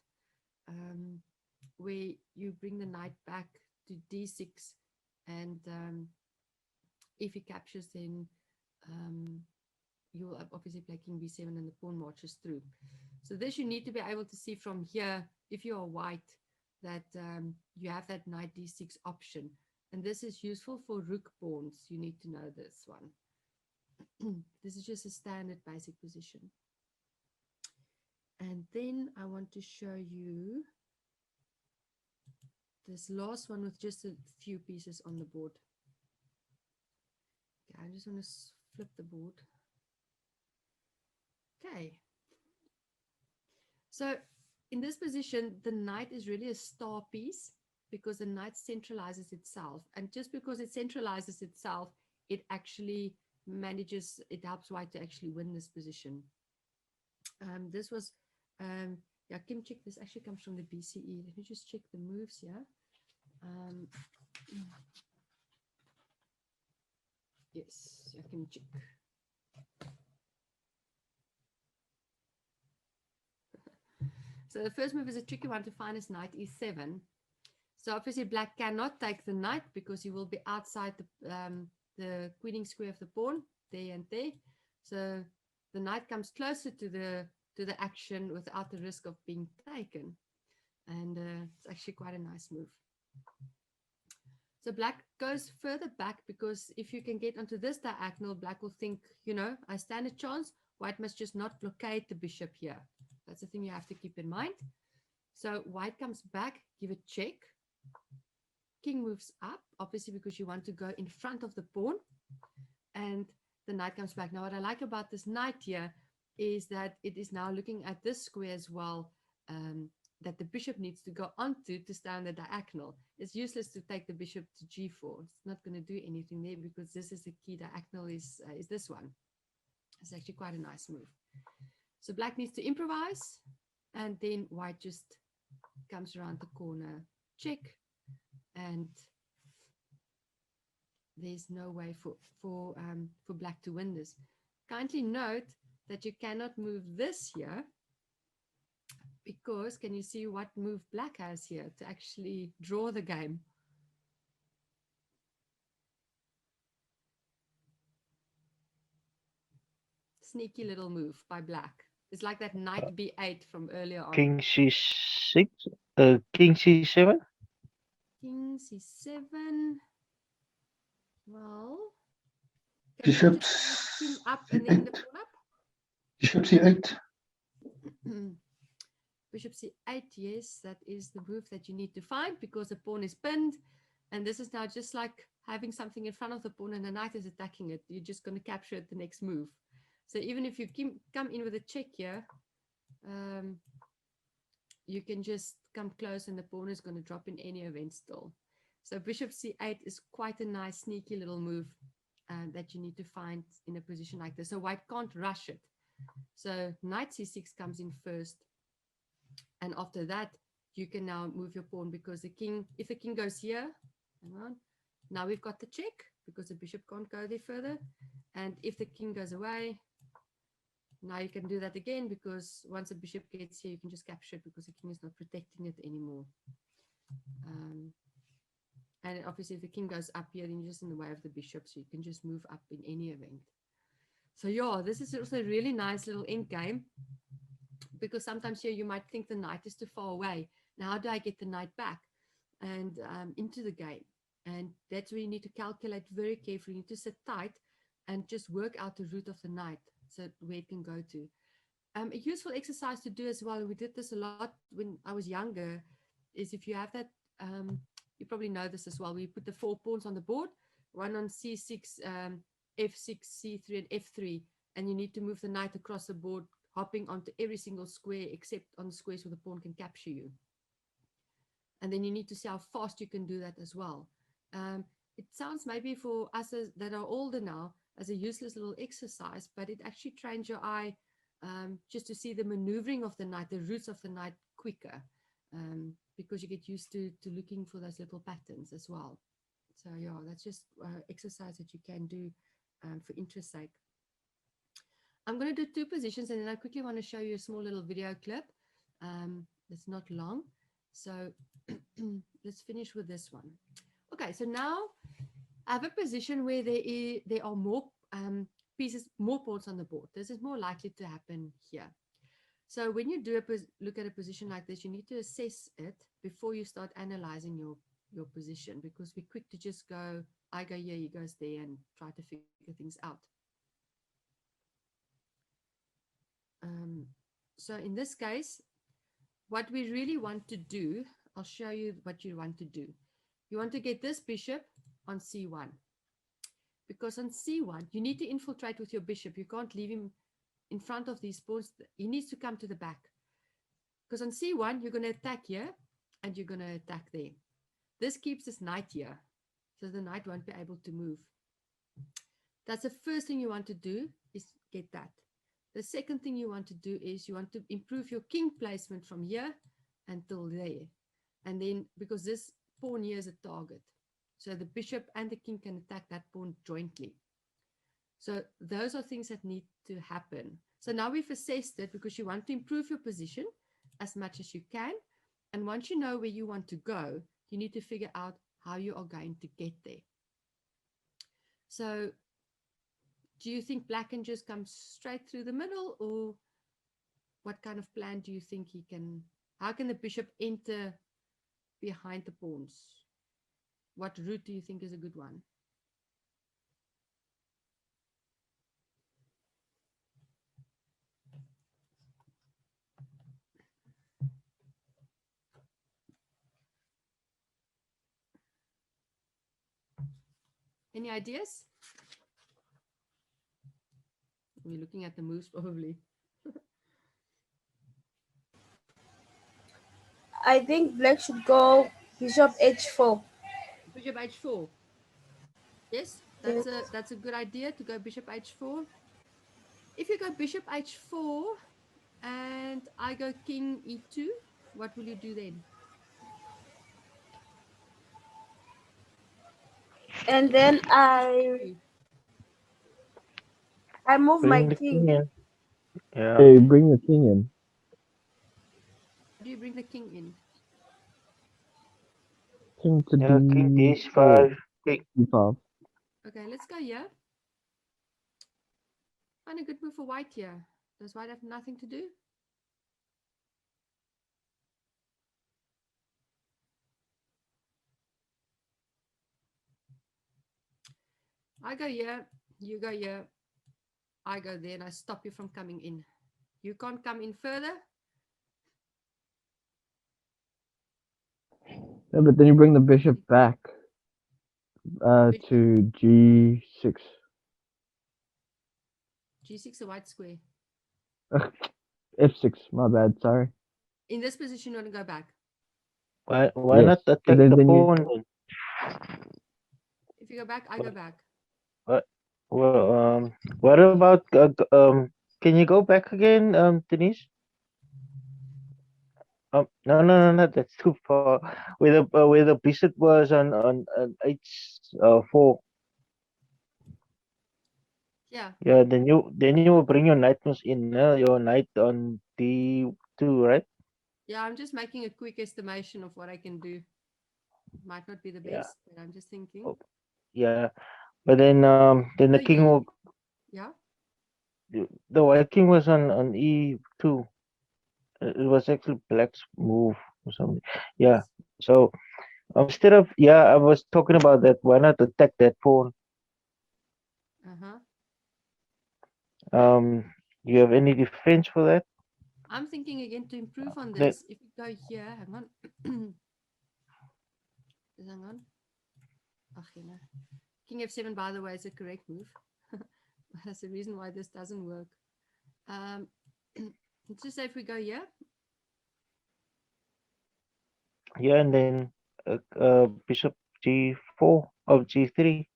Where you bring the knight back to d6. And if he captures, then obviously play king b7 and the pawn marches through. So this you need to be able to see from here, if you are white, that you have that knight d6 option. And this is useful for rook pawns. You need to know this one. This is just a standard basic position. And then I want to show you this last one with just a few pieces on the board. Okay, I just want to flip the board. Okay. So in this position, the knight is really a star piece because the knight centralizes itself. And just because it centralizes itself, it actually manages, it helps white to actually win this position. This was, yeah, Kim check, this actually comes from the BCE. Let me just check the moves here. Yes, I can check. So the first move is a tricky one to find, is knight e7. So obviously black cannot take the knight because he will be outside the queening square of the pawn, there and there. So the knight comes closer to the action without the risk of being taken. And it's actually quite a nice move. So black goes further back because if you can get onto this diagonal, black will think, you know, I stand a chance. White must just not blockade the bishop here. That's the thing you have to keep in mind. So white comes back, give a check. King moves up, obviously because you want to go in front of the pawn. And the knight comes back. Now what I like about this knight here is that it is now looking at this square as well, that the bishop needs to go onto to stay on the diagonal. It's useless to take the bishop to g4. It's not going to do anything there because this is the key diagonal is this one. It's actually quite a nice move. So black needs to improvise, and then white just comes around the corner, check, and there's no way for black to win this. Kindly note that you cannot move this here because can you see what move black has here to actually draw the game? Sneaky little move by black. It's like that knight b8 from earlier on. King c6, king c7. King c7. Well, Bishop king up and then the pawn up. Bishop c8. Bishop c8, yes, that is the move that you need to find because the pawn is pinned. And this is now just like having something in front of the pawn and the knight is attacking it. You're just going to capture it the next move. So even if you come in with a check here, you can just come close and the pawn is going to drop in any event still. So bishop c8 is quite a nice sneaky little move that you need to find in a position like this. So white can't rush it. So knight c6 comes in first. And after that, you can now move your pawn because the king, if the king goes here, hang on, now we've got the check because the bishop can't go there further. And if the king goes away, now you can do that again because once the bishop gets here, you can just capture it because the king is not protecting it anymore. And obviously if the king goes up here, then you're just in the way of the bishop, so you can just move up in any event. So yeah, this is also a really nice little end game because sometimes here you might think the knight is too far away. Now how do I get the knight back and into the game? And that's where you need to calculate very carefully. You need to sit tight and just work out the route of the knight so where it can go to. A useful exercise to do as well, we did this a lot when I was younger, is if you have that, you probably know this as well, we put the 4 pawns on the board, one on c6, f6, c3, and f3, and you need to move the knight across the board, hopping onto every single square except on the squares where the pawn can capture you. And then you need to see how fast you can do that as well. It sounds maybe for us that are older now as a useless little exercise, but it actually trains your eye just to see the maneuvering of the knight, the routes of the knight quicker, because you get used to looking for those little patterns as well. So yeah, that's just exercise that you can do for interest's sake. I'm going to do 2 positions and then I quickly want to show you a small little video clip. It's not long. So let's finish with this one. Okay, so now I have a position where there are more pieces, more pawns on the board. This is more likely to happen here. So when you do look at a position like this, you need to assess it before you start analyzing your position, because we're quick to just go, I go here, he goes there, and try to figure things out. So in this case, what we really want to do, I'll show you what you want to do. You want to get this bishop on C1. Because on C1, you need to infiltrate with your bishop. You can't leave him in front of these pawns. He needs to come to the back. Because on C1, you're going to attack here, and you're going to attack there. This keeps this knight here, so the knight won't be able to move. That's the first thing you want to do, is get that. The second thing you want to do is you want to improve your king placement from here until there. And then, because this pawn here is a target, so the bishop and the king can attack that pawn jointly. So those are things that need to happen. So now we've assessed it, because you want to improve your position as much as you can. And once you know where you want to go, you need to figure out how you are going to get there. So do you think black can just come straight through the middle, or what kind of plan do you think he can, how can the bishop enter behind the pawns? What route do you think is a good one? Any ideas? We're looking at the moves probably. I think black should go bishop h4. Bishop h4. Yes, that's a good idea to go bishop h4. If you go bishop h4 and I go king e2, what will you do then? And then I move Bring my the king. in. Yeah. Hey, bring the king in. How do you bring the king in? King to Yeah, king D4. d5. King. D5. Okay, let's go here. Find a good move for white here. Does white have nothing to do? I go here, you go here, I go there, and I stop you from coming in. You can't come in further. Yeah, but then you bring the bishop back to G6. G6, a white square. F6, my bad, sorry. In this position, you want to go back. Why Yes, not but attack then the you- pawn then? If you go back, I go back. Well, what about can you go back again, Denise? No, that's too far. Where the bishop was on H4. Yeah, Yeah, then you will bring your knight moves in. Your knight on D2, right? yeah, I'm just making a quick estimation of what I can do. Might not be the Yeah. best, but I'm just thinking. Oh. Yeah, but then the So king you- will. Yeah, The white king was on E2. It was actually black's move or something. Yeah. yes. So instead of I was talking about that. Why not attack that pawn? Uh-huh. You have any defense for that? I'm thinking again to improve on That- this. If you go here, hang on. Just hang on. Ach, you know. King f7, by the way, is a correct move. That's the reason why this doesn't work. Let's just say if we go here, Yeah, and then bishop G4 of G3.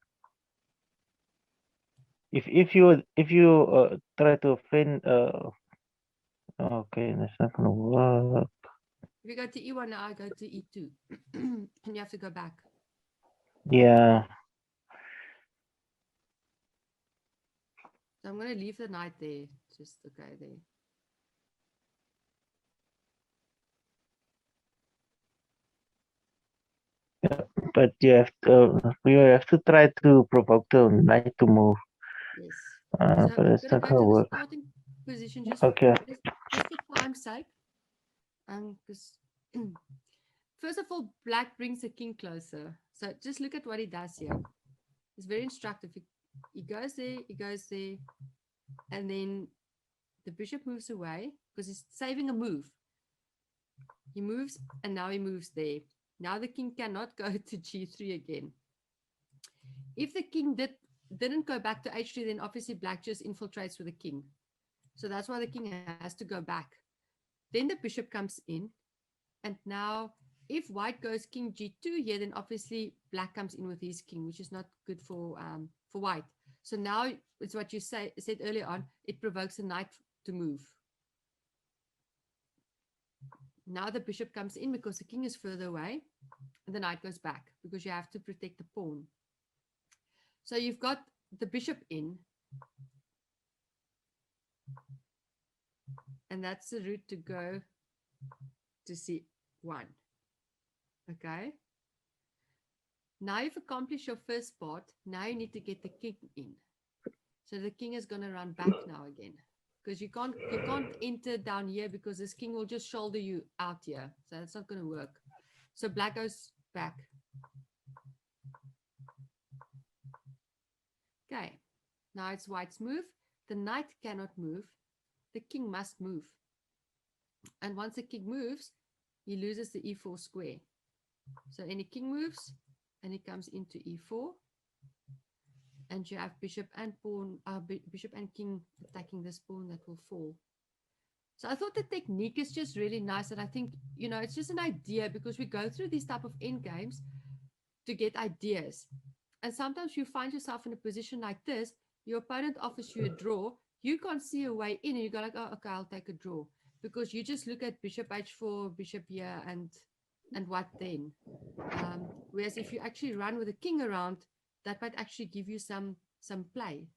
If you try to offend okay, that's not gonna work. if you go to e1, now I go to e2. And you have to go back. Yeah. So I'm going to leave the knight there. Just okay there. But you have to try to provoke the knight to move. Yes. So but I'm it's going not to go gonna to the work. starting position Okay. just for time's sake. Because first of all, black brings the king closer. So just look at what he does here. It's very instructive. He goes there, and then the bishop moves away because he's saving a move. He moves, and now he moves there. Now the king cannot go to g3 again. If the king didn't go back to h3, then obviously black just infiltrates with the king. So that's why the king has to go back. Then the bishop comes in, and now if white goes king g2 here, then obviously black comes in with his king, which is not good for white. So now it's what you said earlier on. It provokes the knight to move. Now the bishop comes in because the king is further away, and the knight goes back because you have to protect the pawn. So you've got the bishop in, and that's the route to go to c1. Okay. Now you've accomplished your first part. Now you need to get the king in. So the king is going to run back now again, because you can't enter down here because this king will just shoulder you out here. So that's not going to work. So black goes back. Okay. Now it's white's move. The knight cannot move. The king must move. And once the king moves, he loses the e4 square. So any king moves, and he comes into e4. And you have bishop and pawn, bishop and king attacking this pawn that will fall. So I thought the technique is just really nice. And I think, it's just an idea, because we go through these type of end games to get ideas. And sometimes you find yourself in a position like this, your opponent offers you a draw, you can't see a way in, and you go like, oh, okay, I'll take a draw. Because you just look at bishop h4, bishop here, and what then? Whereas if you actually run with a king around, that might actually give you some play.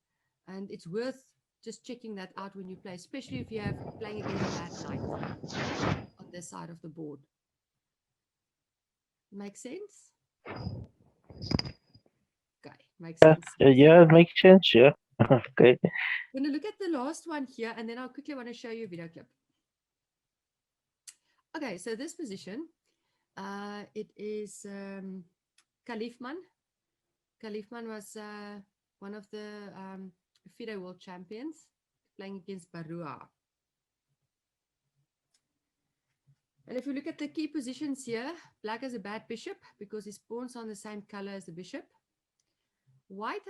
And it's worth just checking that out when you play, especially if you're playing against a bad knight on this side of the board. Make sense? Okay, makes sense. Yeah, it makes sense. Yeah. Okay. I'm going to look at the last one here, and then I'll quickly want to show you a video clip. Okay, so this position, it is Khalifman. Khalifman was one of the FIDE world champions, playing against Barua. And if you look at the key positions here, black has a bad bishop because his pawns are on the same color as the bishop. White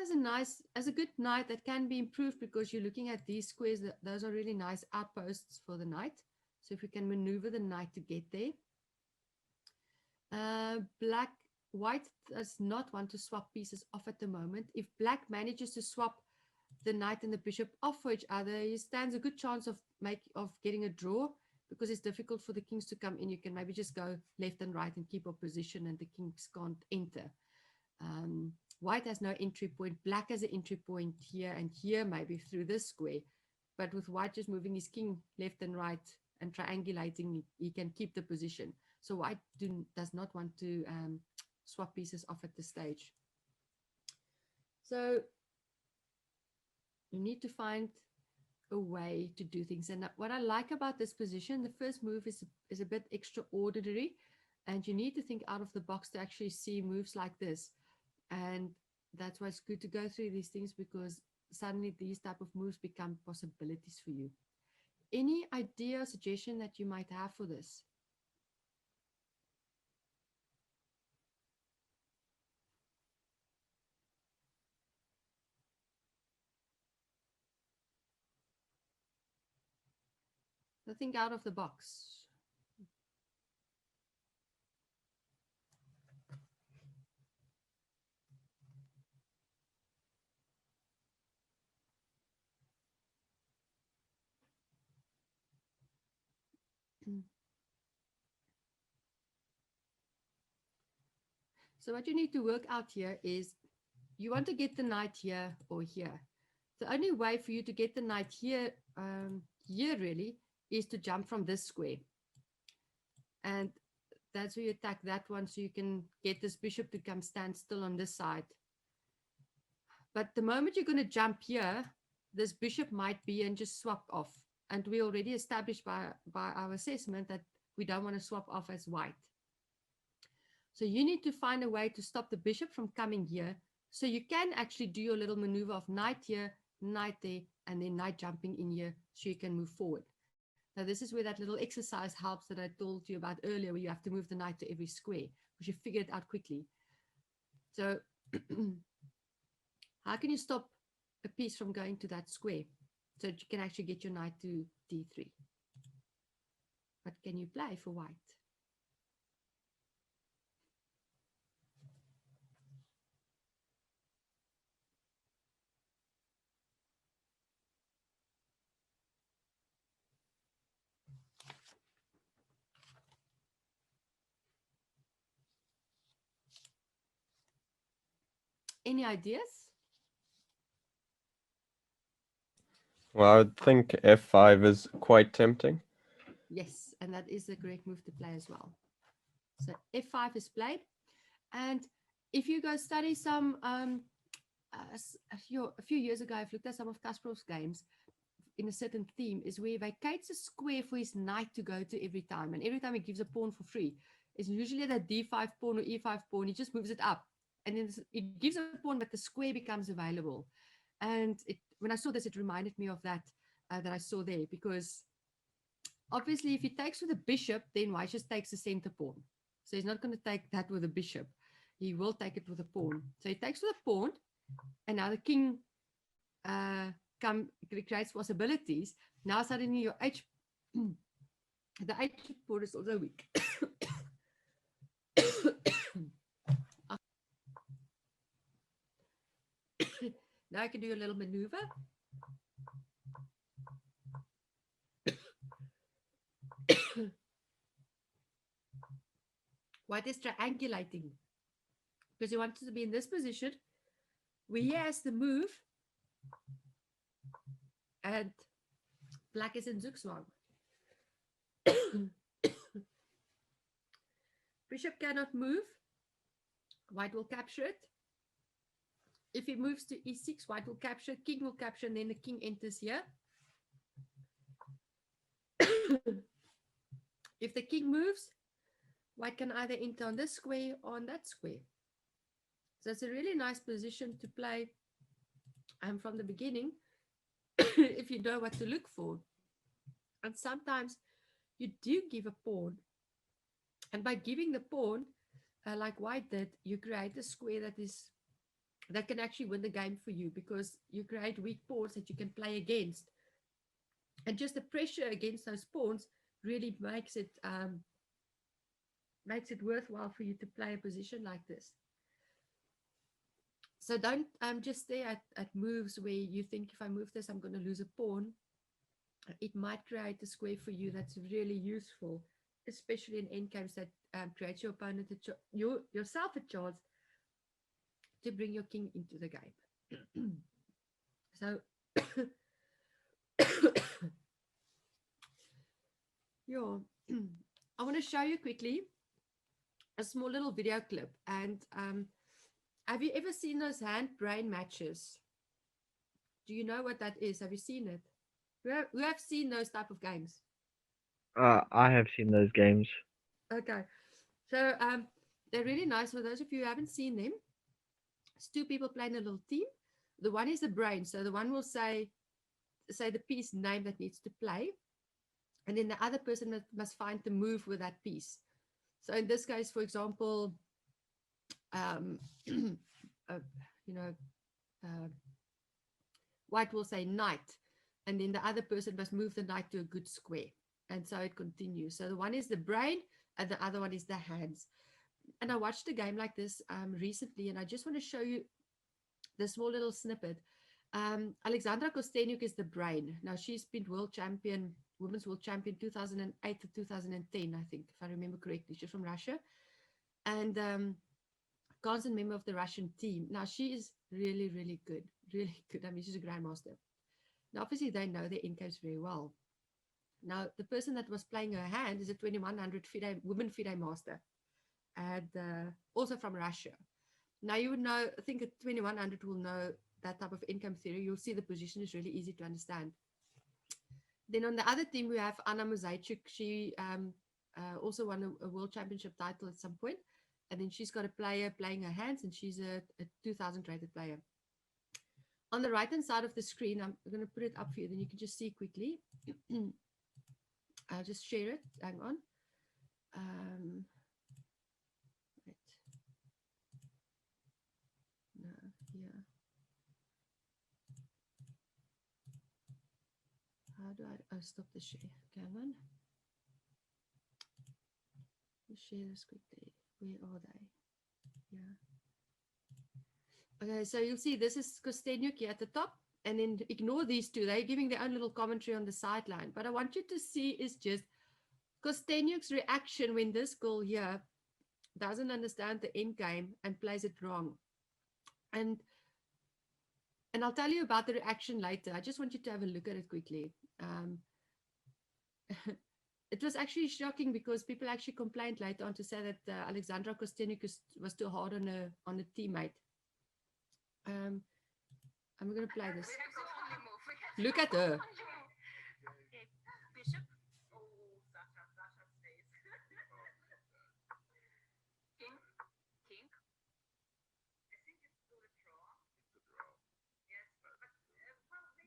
has a good knight that can be improved because you're looking at these squares. Those are really nice outposts for the knight. So if we can maneuver the knight to get there. White does not want to swap pieces off at the moment. If black manages to swap the knight and the bishop off for each other, he stands a good chance of getting a draw, because it's difficult for the kings to come in. You can maybe just go left and right and keep opposition, and the kings can't enter. White has no entry point. Black has an entry point here and here, maybe through this square. But with white just moving his king left and right and triangulating, he can keep the position. So white does not want to swap pieces off at this stage. So you need to find a way to do things. And what I like about this position, the first move is a bit extraordinary, and you need to think out of the box to actually see moves like this. And that's why it's good to go through these things, because suddenly these type of moves become possibilities for you. Any idea or suggestion that you might have for this? So think out of the box. So what you need to work out here is, you want to get the knight here or here. The only way for you to get the knight here, here really, is to jump from this square. And that's where you attack that one, so you can get this bishop to come stand still on this side. But the moment you're going to jump here, this bishop might be and just swap off. And we already established by our assessment that we don't want to swap off as white. So you need to find a way to stop the bishop from coming here. So you can actually do your little maneuver of knight here, knight there, and then knight jumping in here so you can move forward. Now, this is where that little exercise helps that I told you about earlier, where you have to move the knight to every square, because you figure it out quickly. So how can you stop a piece from going to that square so that you can actually get your knight to d3? What can you play for white? Any ideas? Well, I would think f5 is quite tempting. Yes, and that is the correct move to play as well. So f5 is played. And if you go study some, a few years ago, I've looked at some of Kasparov's games in a certain theme, is where he vacates a square for his knight to go to every time. And every time he gives a pawn for free, it's usually that d5 pawn or e5 pawn, he just moves it up. And then it gives a pawn, but the square becomes available. And when I saw this, it reminded me of that I saw there, because obviously if he takes with a bishop, then white just takes the center pawn. So he's not going to take that with a bishop. He will take it with a pawn. So he takes with a pawn, and now the king creates possibilities. Now suddenly your the h pawn is also weak. Now I can do a little maneuver. White is triangulating because he wants to be in this position where he has to move, and black is in Zugzwang. Bishop cannot move. White will capture it. If he moves to e6, white will capture, king will capture, and then the king enters here. If the king moves, white can either enter on this square or on that square. So it's a really nice position to play from the beginning if you know what to look for. And sometimes you do give a pawn. And by giving the pawn, like white did, you create a square that can actually win the game for you, because you create weak pawns that you can play against. And just the pressure against those pawns really makes it worthwhile for you to play a position like this. So don't just stay at moves where you think, if I move this, I'm going to lose a pawn. It might create a square for you that's really useful, especially in endgames that creates your opponent yourself a chance to bring your king into the game. So yeah, I want to show you quickly a small little video clip. And have you ever seen those hand-brain matches? Do you know what that is? Have you seen it? Who have seen those type of games? I have seen those games. Okay, so they're really nice. For those of you who haven't seen them, it's two people playing a little team. The one is the brain, so the one will say the piece name that needs to play, and then the other person must find the move with that piece. So in this case, for example, white will say knight, and then the other person must move the knight to a good square, and so it continues. So the one is the brain and the other one is the hands. And I watched a game like this recently, and I just want to show you this small little snippet. Alexandra Kostenyuk is the brain. Now she's been women's world champion 2008 to 2010, I think, if I remember correctly. She's from Russia, and constant member of the Russian team. Now she is really, really good, really good. I mean, she's a grandmaster. Now, obviously, they know their endgames very well. Now, the person that was playing her hand is a 2100 women FIDE master, and also from Russia. Now, you would know, I think a 2100 will know that type of income theory, you'll see the position is really easy to understand. Then on the other team, we have Anna Mozaichuk. She also won a world championship title at some point. And then she's got a player playing her hands, and she's a 2000 rated player. On the right-hand side of the screen, I'm going to put it up for you, then you can just see quickly. I'll just share it. Hang on. Right. No, here. How do I stop the share? Okay, hang on. Let's share this quickly. Where are they? Yeah. Okay, so you'll see this is Kostenyuk here at the top, and then ignore these two. They're giving their own little commentary on the sideline. But I want you to see is just Kostenyuk's reaction when this girl here doesn't understand the end game and plays it wrong. And I'll tell you about the reaction later. I just want you to have a look at it quickly. It was actually shocking because people actually complained later on to say that Alexandra Kostenyuk was too hard on a teammate. I'm going to play this. Look at her. Bishop. King. King. I think it's still a draw. It's a draw. Yes, but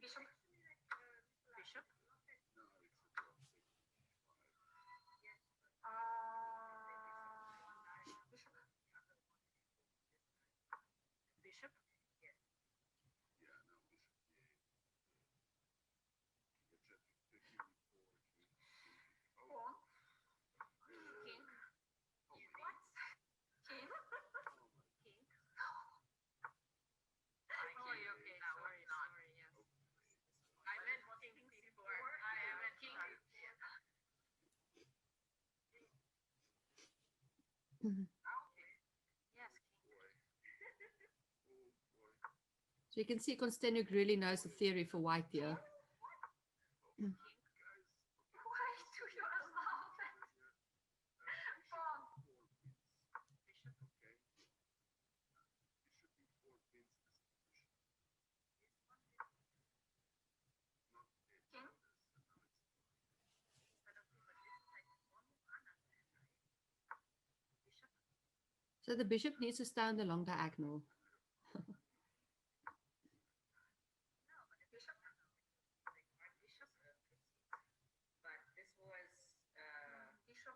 Bishop. Bishop. No, it's a draw. Yes. Bishop. Bishop. Yes. Yeah, no, Bishop. Pawn. King. What? King. King. Oh, okay. Sorry. Yes. I meant king before. I meant king. Yes, king. So you can see Kostenyuk really knows the theory for white here. Why do you allow that? Pawn. Bishop. Okay. Bishop before wins this position. King. Bishop. So the bishop needs to stay on the long diagonal. Bishop. Bishop. But this was bishop. Yes. Bishop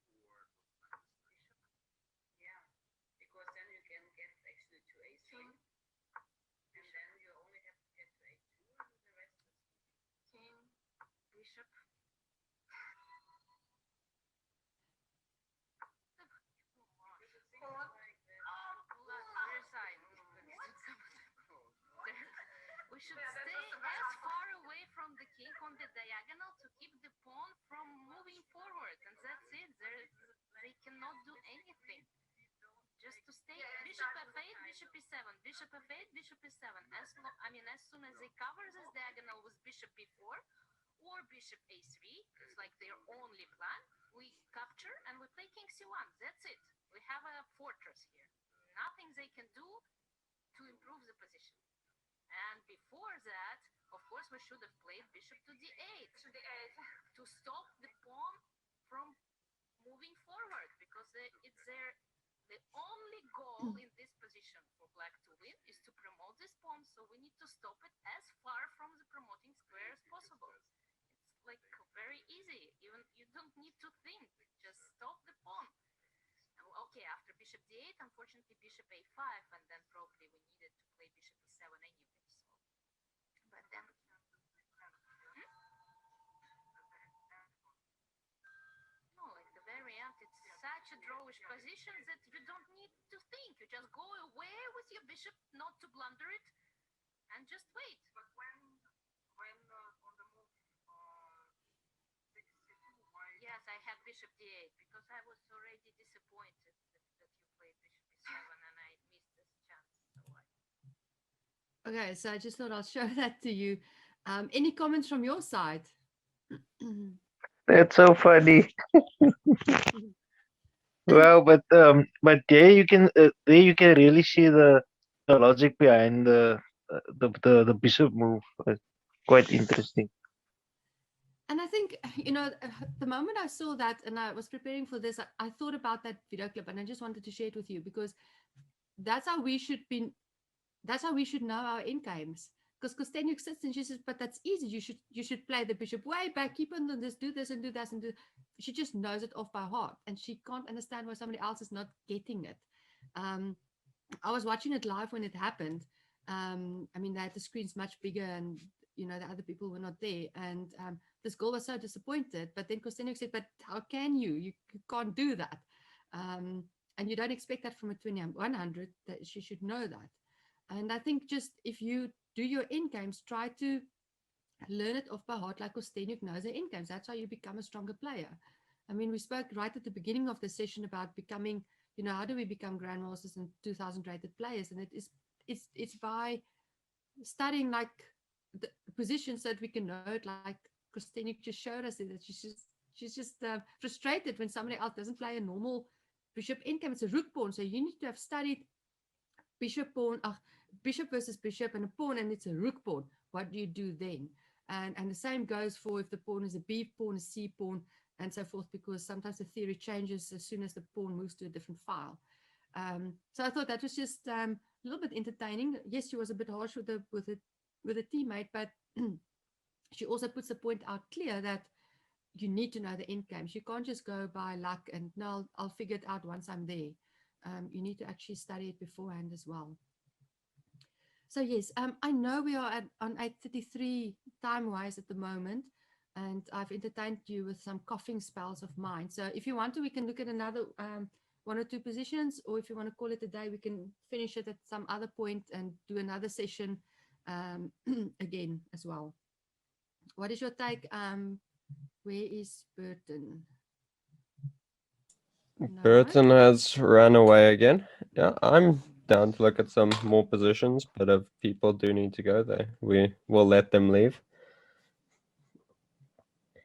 before bishop. Yeah, because then you can get actually to a3, and then you only have to get to a2, and the rest is king, bishop. We should stay as far away from the king on the diagonal to keep the pawn from moving forward, and that's it. They cannot do anything. Just to stay. Bishop f8, bishop e7, bishop f8, bishop e7. As soon as they cover this diagonal with bishop b4 or bishop a3, it's like their only plan. We capture and we play king c1. That's it. We have a fortress here. Nothing they can do to improve the position. And before that, of course, we should have played bishop to d8 to stop the pawn from moving forward, because it's the only goal in this position for black to win is to promote this pawn. So we need to stop it as far from the promoting square as possible. It's like very easy. Even you don't need to think. Just stop the pawn. Okay, after bishop d8, unfortunately bishop a5, and then probably we needed to play bishop e7 anyway. So, but then. No, like the very end, it's such a drawish position that you don't need to think. You just go away with your bishop, not to blunder it, and just wait. But when on the move 62, why? Yes, I had bishop d8 because I was already disappointed that you played bishop e7 and I missed this chance. So Okay, so I just thought I'll show that to you. Any comments from your side? That's so funny. Well, but there you can really see the the logic behind the bishop move was quite interesting. And I think, the moment I saw that and I was preparing for this, I thought about that video clip and I just wanted to share it with you because that's how we should know our end games. Because Kostenjuk sits and she says, but that's easy. You should play the bishop way back, keep on this, do this and do that and do. She just knows it off by heart and she can't understand why somebody else is not getting it. I was watching it live when it happened. They had the screens much bigger and the other people were not there. And this girl was so disappointed. But then Kostenjuk said, but how can you? You can't do that. And you don't expect that from a 2100, that she should know that. And I think just if you do your end games, try to learn it off by heart like Kostenjuk knows her end games. That's how you become a stronger player. I mean, we spoke right at the beginning of the session about becoming, how do we become grandmasters and 2000 rated players? And it's by studying like the positions that we can know it, like Kostenjuk just showed us that she's just frustrated when somebody else doesn't play a normal bishop endgame. It's a rook pawn, so you need to have studied bishop pawn, bishop versus bishop and a pawn, and it's a rook pawn. What do you do then? And the same goes for if the pawn is a B pawn, a C pawn, and so forth, because sometimes the theory changes as soon as the pawn moves to a different file. So I thought that was just a little bit entertaining. Yes, she was a bit harsh with a teammate, but she also puts the point out clear that you need to know the end games. You can't just go by luck and no, I'll figure it out once I'm there. You need to actually study it beforehand as well. So yes, I know we are on 8:33 time-wise at the moment, and I've entertained you with some coughing spells of mine. So if you want to, we can look at another one or two positions, or if you want to call it a day, we can finish it at some other point and do another session again as well. What is your take? Where is Burton? No? Burton has ran away again. Yeah, I'm down to look at some more positions, but if people do need to go there, we will let them leave.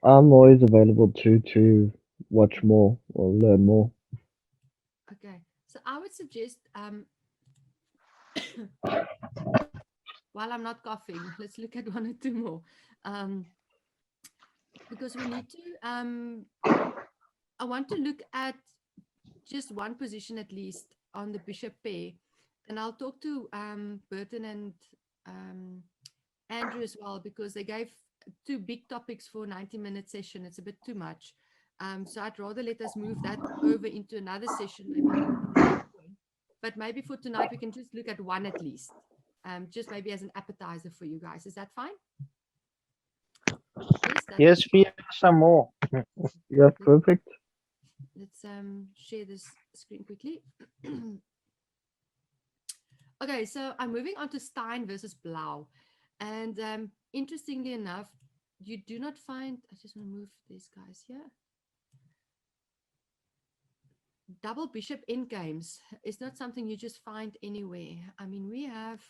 I'm always available to watch more or learn more. Okay, so I would suggest while I'm not coughing, let's look at one or two more, because we need to. I want to look at just one position at least on the bishop pair, and I'll talk to Burton and Andrew as well, because they gave two big topics for a 90-minute session. It's a bit too much. So I'd rather let us move that over into another session, maybe. But maybe for tonight, we can just look at one at least, just maybe as an appetizer for you guys. Is that fine? Yes, we have some more. Yeah, perfect. Let's share this screen quickly. Okay, so I'm moving on to Stein versus Blau. And interestingly enough, you do not find, I just want to move these guys here. Double bishop endgames is not something you just find anywhere. I mean, we have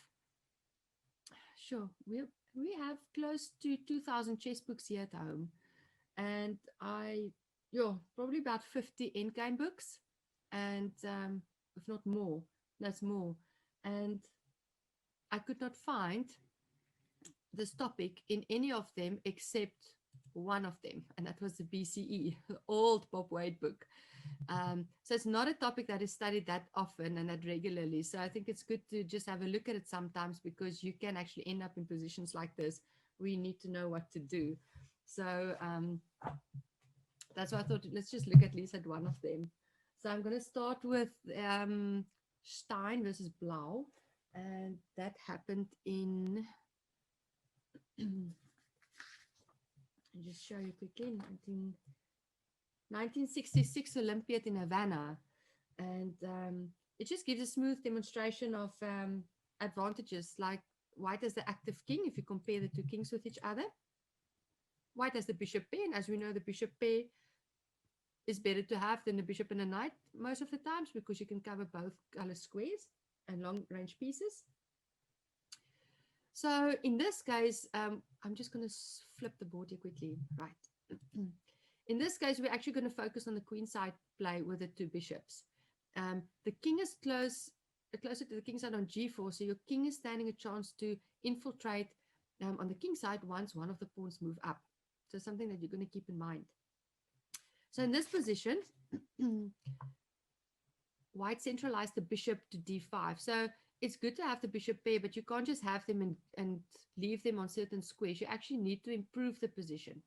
close to 2,000 chess books here at home, and probably about 50 endgame books, and if not more, that's more. And I could not find this topic in any of them except one of them, and that was the BCE, the old Bob Wade book. So it's not a topic that is studied that often and that regularly. So I think it's good to just have a look at it sometimes, because you can actually end up in positions like this where you need to know what to do. So that's why I thought let's just look at least at one of them. So I'm going to start with Stein versus Blau, and that happened in I'll just show you quickly, 1966 Olympiad in Havana. And it just gives a smooth demonstration of advantages, like white as the active king, if you compare the two kings with each other. White as the bishop pair, and as we know, the bishop pair is better to have than the bishop and a knight most of the times, because you can cover both color squares and long range pieces. So in this case, I'm just going to flip the board here quickly. Right. In this case, we're actually going to focus on the queen side play with the two bishops. The king is close closer to the king side on g4, so your king is standing a chance to infiltrate on the king side once one of the pawns move up. So something that you're going to keep in mind. So in this position, white centralized the bishop to d5. So it's good to have the bishop pair, but you can't just have them and leave them on certain squares. You actually need to improve the position.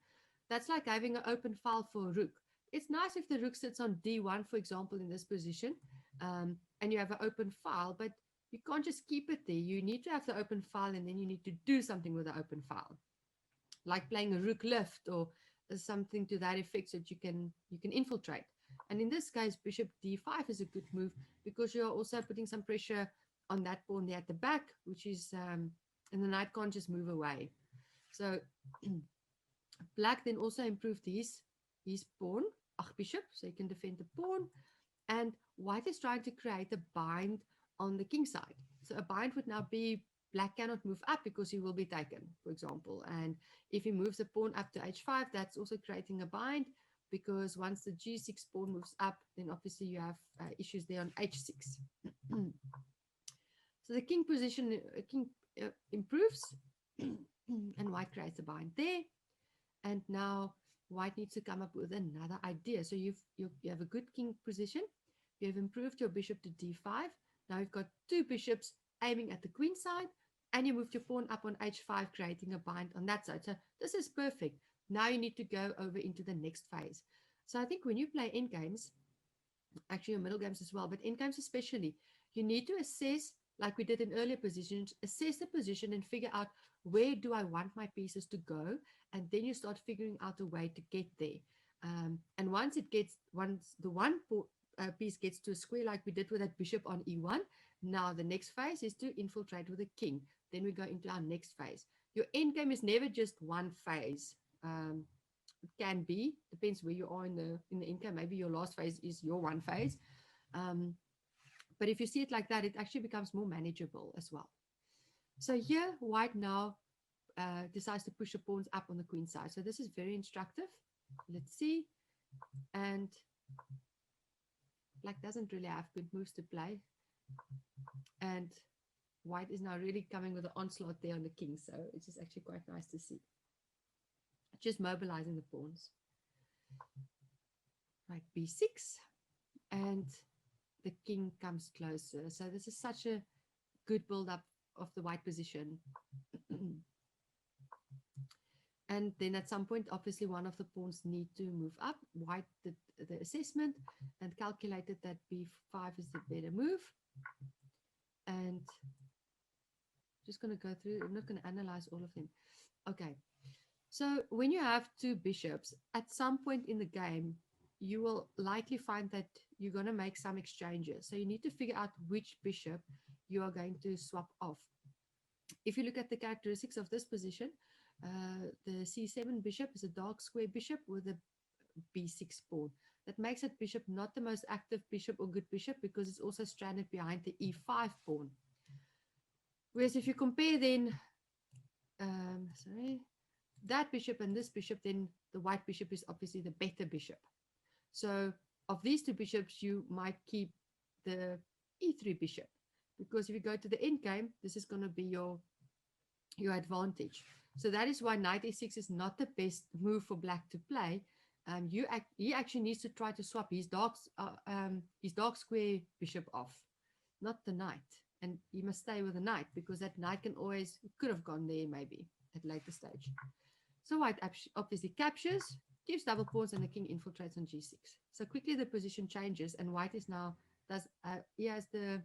That's like having an open file for a rook. It's nice if the rook sits on d1, for example, in this position, and you have an open file, but you can't just keep it there. You need to have the open file, and then you need to do something with the open file, like playing a rook lift or something to that effect, so that you can infiltrate. And in this case, bishop d5 is a good move because you're also putting some pressure on that pawn there at the back, which is, and the knight can't just move away. So black then also improved his pawn, bishop, so he can defend the pawn. And white is trying to create a bind on the king side. So a bind would now be black cannot move up because he will be taken, for example. And if he moves the pawn up to h5, that's also creating a bind, because once the g6 pawn moves up, then obviously you have issues there on h6. So the king position improves, and white creates a bind there. And now white needs to come up with another idea. So you have a good king position. You have improved your bishop to d5. Now you've got two bishops aiming at the queen side, and you moved your pawn up on h5, creating a bind on that side. So this is perfect. Now you need to go over into the next phase. So I think when you play endgames, actually your middle games as well, but endgames especially, you need to assess, like we did in earlier positions, assess the position and figure out, where do I want my pieces to go? And then you start figuring out a way to get there. And once the one piece gets to a square, like we did with that bishop on e1, now the next phase is to infiltrate with a king. Then we go into our next phase. Your end game is never just one phase. It can be, depends where you are in the end game. Maybe your last phase is your one phase. But if you see it like that, it actually becomes more manageable as well. So here, white now decides to push the pawns up on the queen side. So this is very instructive. Let's see. And black doesn't really have good moves to play. And white is now really coming with an onslaught there on the king. So it's just actually quite nice to see. Just mobilizing the pawns. Right, b6. And the king comes closer. So this is such a good build-up of the white position. And then at some point, obviously, one of the pawns need to move up. White did the assessment and calculated that b5 is the better move. And just going to go through, I'm not going to analyze all of them. Okay. So when you have two bishops, at some point in the game, you will likely find that you're going to make some exchanges. So you need to figure out which bishop you are going to swap off. If you look at the characteristics of this position, the c7 bishop is a dark square bishop with a b6 pawn. That makes that bishop not the most active bishop or good bishop, because it's also stranded behind the e5 pawn. Whereas if you compare then, that bishop and this bishop, then the white bishop is obviously the better bishop. So of these two bishops, you might keep the e3 bishop, because if you go to the end game, this is going to be your advantage. So that is why knight e6 is not the best move for black to play. He actually needs to try to swap his dark square bishop off, not the knight. And he must stay with the knight, because that knight could have gone there maybe at later stage. So white obviously captures, gives double pawns, and the king infiltrates on g6. So quickly the position changes, and white is now he has the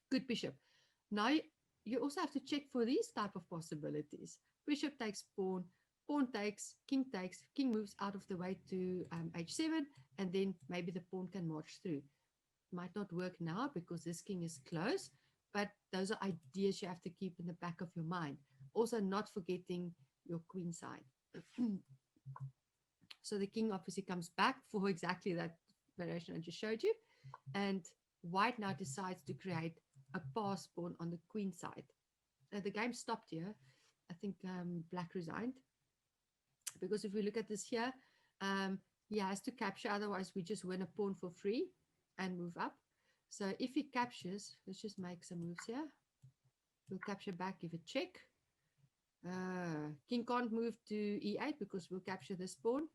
good bishop. Now you also have to check for these type of possibilities. Bishop takes pawn, pawn takes, king moves out of the way to h7, and then maybe the pawn can march through. Might not work now because this king is close, but those are ideas you have to keep in the back of your mind. Also not forgetting your queen side. So the king obviously comes back for exactly that variation I just showed you, and white now decides to create a pass pawn on the queen side. The game stopped here. I think black resigned, because if we look at this here, he has to capture, otherwise we just win a pawn for free and move up. So if he captures, let's just make some moves here. We'll capture back, give a check. King can't move to e8 because we'll capture this pawn.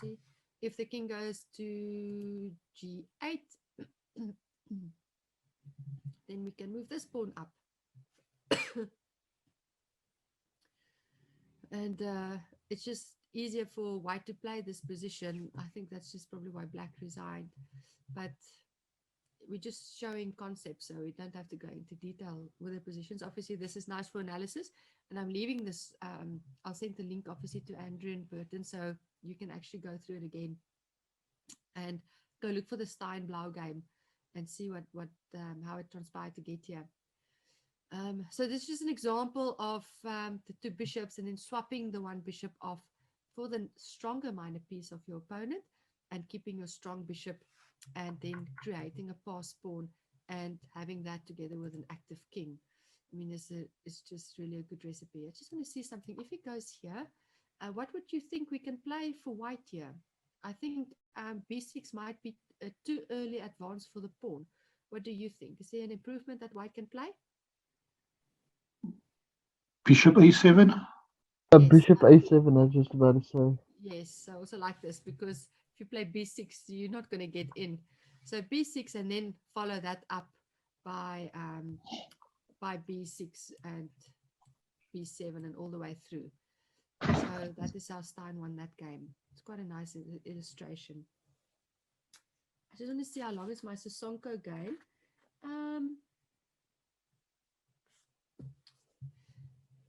See, if the king goes to g8, then we can move this pawn up. And it's just easier for white to play this position. I think that's just probably why black resigned. But we're just showing concepts, so we don't have to go into detail with the positions. Obviously, this is nice for analysis. And I'm leaving this, I'll send the link obviously to Andrew and Burton, so you can actually go through it again and go look for the Stein-Blau game and see how it transpired to get here. So this is just an example of the two bishops and then swapping the one bishop off for the stronger minor piece of your opponent and keeping your strong bishop and then creating a pass pawn and having that together with an active king. I mean, it's just really a good recipe. I just want to see something. If it goes here, what would you think we can play for white here? I think b6 might be too early advance for the pawn. What do you think? Is there an improvement that white can play? Bishop a7. Yes, Bishop a7, I was just about to say. Yes, I also like this because if you play b6, you're not going to get in. So b6 and then follow that up by b6 and b7 and all the way through. So that is how Stein won that game. It's quite a nice illustration. I just want to see how long is my Sosonko game.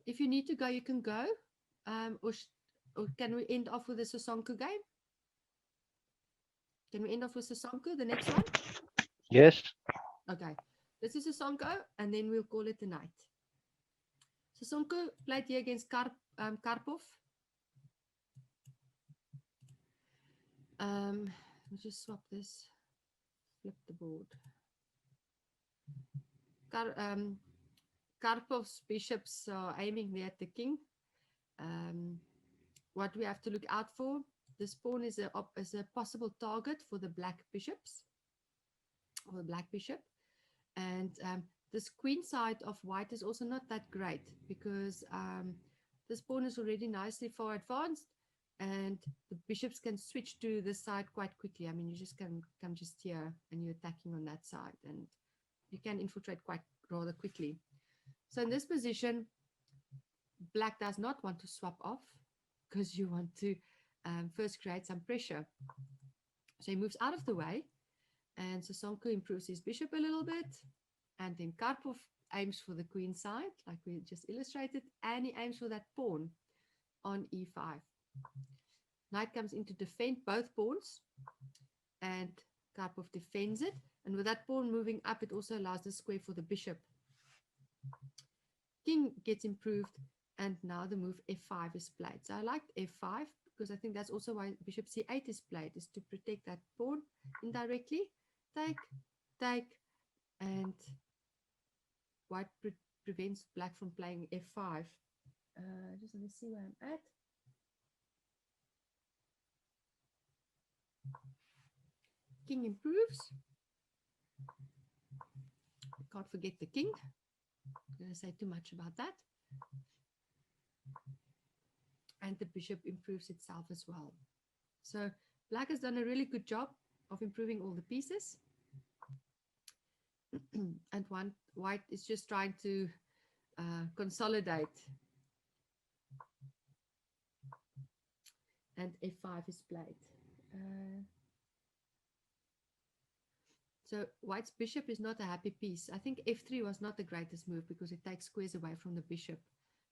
If you need to go, you can go. Or can we end off with a Sosonko game? Can we end off with Sosonko, the next one? Yes. Okay. This is Sosonko, and then we'll call it a night. Sosonko played here against Karpov. Let's just swap this. Flip the board. Karpov's bishops are aiming there at the king. What we have to look out for, this pawn is a possible target for the black bishops, or the black bishop. And this queen side of white is also not that great because this pawn is already nicely far advanced and the bishops can switch to this side quite quickly. I mean, you just can come just here and you're attacking on that side and you can infiltrate quite rather quickly. So in this position, black does not want to swap off because you want to first create some pressure. So he moves out of the way and Sosonko improves his bishop a little bit. And then Karpov aims for the queen side, like we just illustrated, and he aims for that pawn on e5. Knight comes in to defend both pawns, and Karpov defends it. And with that pawn moving up, it also allows the square for the bishop. King gets improved, and now the move f5 is played. So I liked f5 because I think that's also why bishop c8 is played, is to protect that pawn indirectly. Take, take, and white prevents black from playing f5. I just want to see where I'm at. King improves. Can't forget the king. I'm going to say too much about that. And the bishop improves itself as well. So black has done a really good job of improving all the pieces. And white is just trying to consolidate. And f5 is played. So white's bishop is not a happy piece. I think f3 was not the greatest move because it takes squares away from the bishop.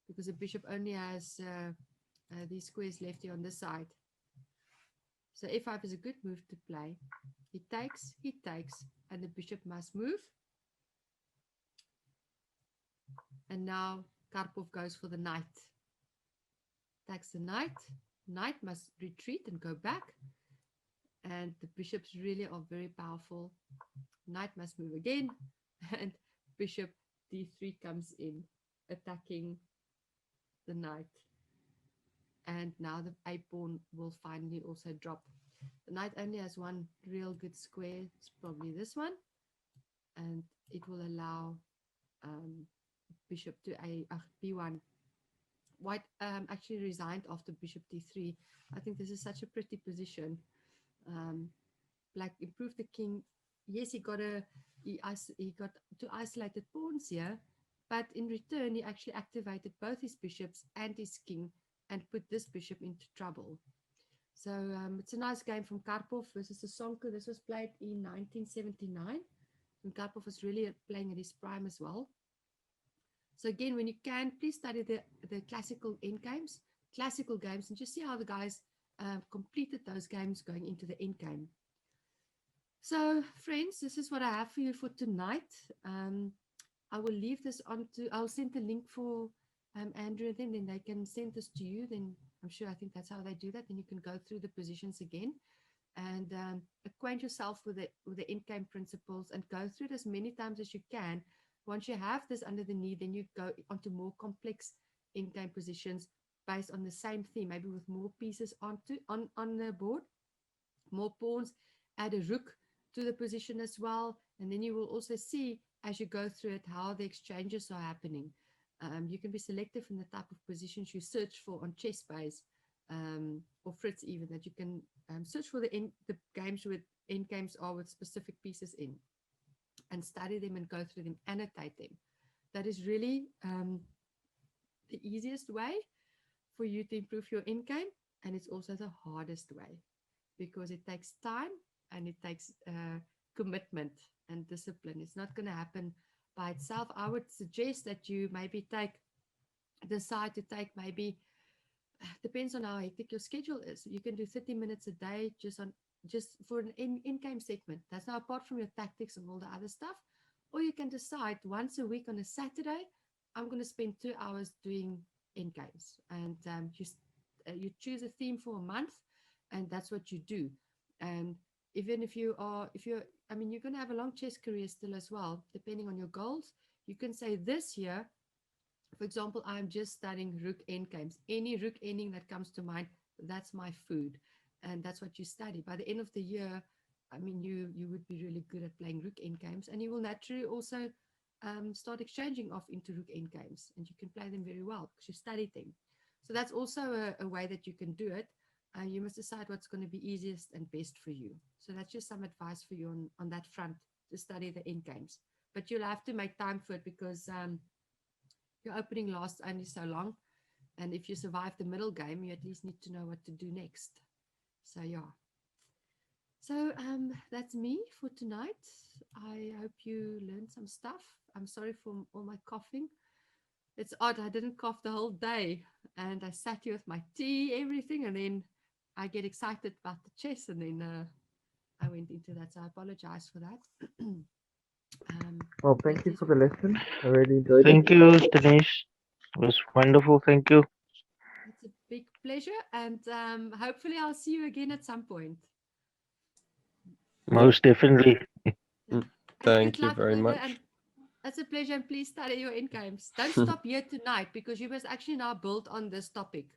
Because the bishop only has these squares left here on this side. So f5 is a good move to play. He takes, and the bishop must move. And now Karpov goes for the knight. Takes the knight. Knight must retreat and go back. And the bishops really are very powerful. Knight must move again. And bishop d3 comes in, attacking the knight. And now the a pawn will finally also drop. The knight only has one real good square. It's probably this one, and it will allow bishop to b1. White actually resigned after bishop d3. I think this is such a pretty position. Black improved the king. Yes, he got two isolated pawns here, but in return he actually activated both his bishops and his king and put this bishop into trouble. So it's a nice game from Karpov versus Sosonko. This was played in 1979, and Karpov was really playing at his prime as well. So again, when you can, please study the classical endgames, classical games, and just see how the guys completed those games going into the endgame. So, friends, this is what I have for you for tonight. I will leave this on to, I'll send the link for Andrew and then they can send this to you. Then I'm sure, I think that's how they do that. Then you can go through the positions again and acquaint yourself with the endgame principles and go through it as many times as you can. Once you have this under the knee, then you go onto more complex endgame positions based on the same theme, maybe with more pieces on the board, more pawns, add a rook to the position as well. And then you will also see as you go through it how the exchanges are happening. You can be selective in the type of positions you search for on ChessBase or Fritz even, that you can search for the games with end games are with specific pieces in and study them and go through them, annotate them. That is really the easiest way for you to improve your end game, and it's also the hardest way because it takes time and it takes commitment and discipline. It's not going to happen by itself. I would suggest that you maybe decide to take maybe, depends on how hectic your schedule is. You can do 30 minutes a day just for an in-game segment. That's now apart from your tactics and all the other stuff. Or you can decide once a week on a Saturday, I'm going to spend 2 hours doing end games. And you choose a theme for a month, and that's what you do. And even if you're going to have a long chess career still as well, depending on your goals. You can say this year, for example, I'm just studying rook end games. Any rook ending that comes to mind, that's my food. And that's what you study. By the end of the year, you would be really good at playing rook end games, and you will naturally also start exchanging off into rook end games, and you can play them very well because you studied them. So that's also a way that you can do it. You must decide what's going to be easiest and best for you. So that's just some advice for you on that front, to study the end games. But you'll have to make time for it because your opening lasts only so long. And if you survive the middle game, you at least need to know what to do next. So, yeah. So that's me for tonight. I hope you learned some stuff. I'm sorry for all my coughing. It's odd. I didn't cough the whole day. And I sat here with my tea, everything. And then I get excited about the chess. And then I went into that. So I apologize for that. Well, thank you for the lesson. I really enjoyed Thank it. you, Denise. It was wonderful. Thank you. It's a big pleasure. And hopefully I'll see you again at some point. Most definitely. Thank you very much. And it's a pleasure, and please study your end games. Don't stop here tonight because you must actually now build on this topic.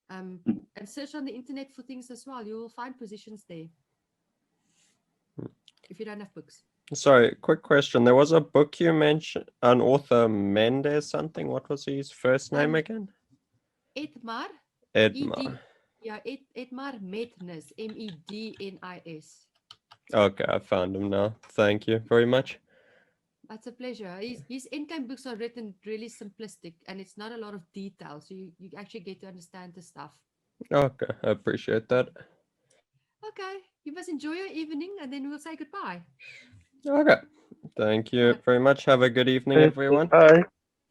And search on the internet for things as well. You will find positions there if you don't have books. Sorry, quick question. There was a book you mentioned, an author, Mendes something. What was his first name again? Edmar. Edmar. Edmar Mednis, Mednis. Okay, I found him now. Thank you very much. That's a pleasure. His endgame books are written really simplistic, and it's not a lot of detail, so you actually get to understand the stuff. Okay, I appreciate that. Okay, you must enjoy your evening, and then we'll say goodbye. Okay, thank you very much. Have a good evening, everyone. Bye.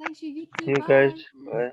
Thanks, you too. See you Bye. guys. Bye.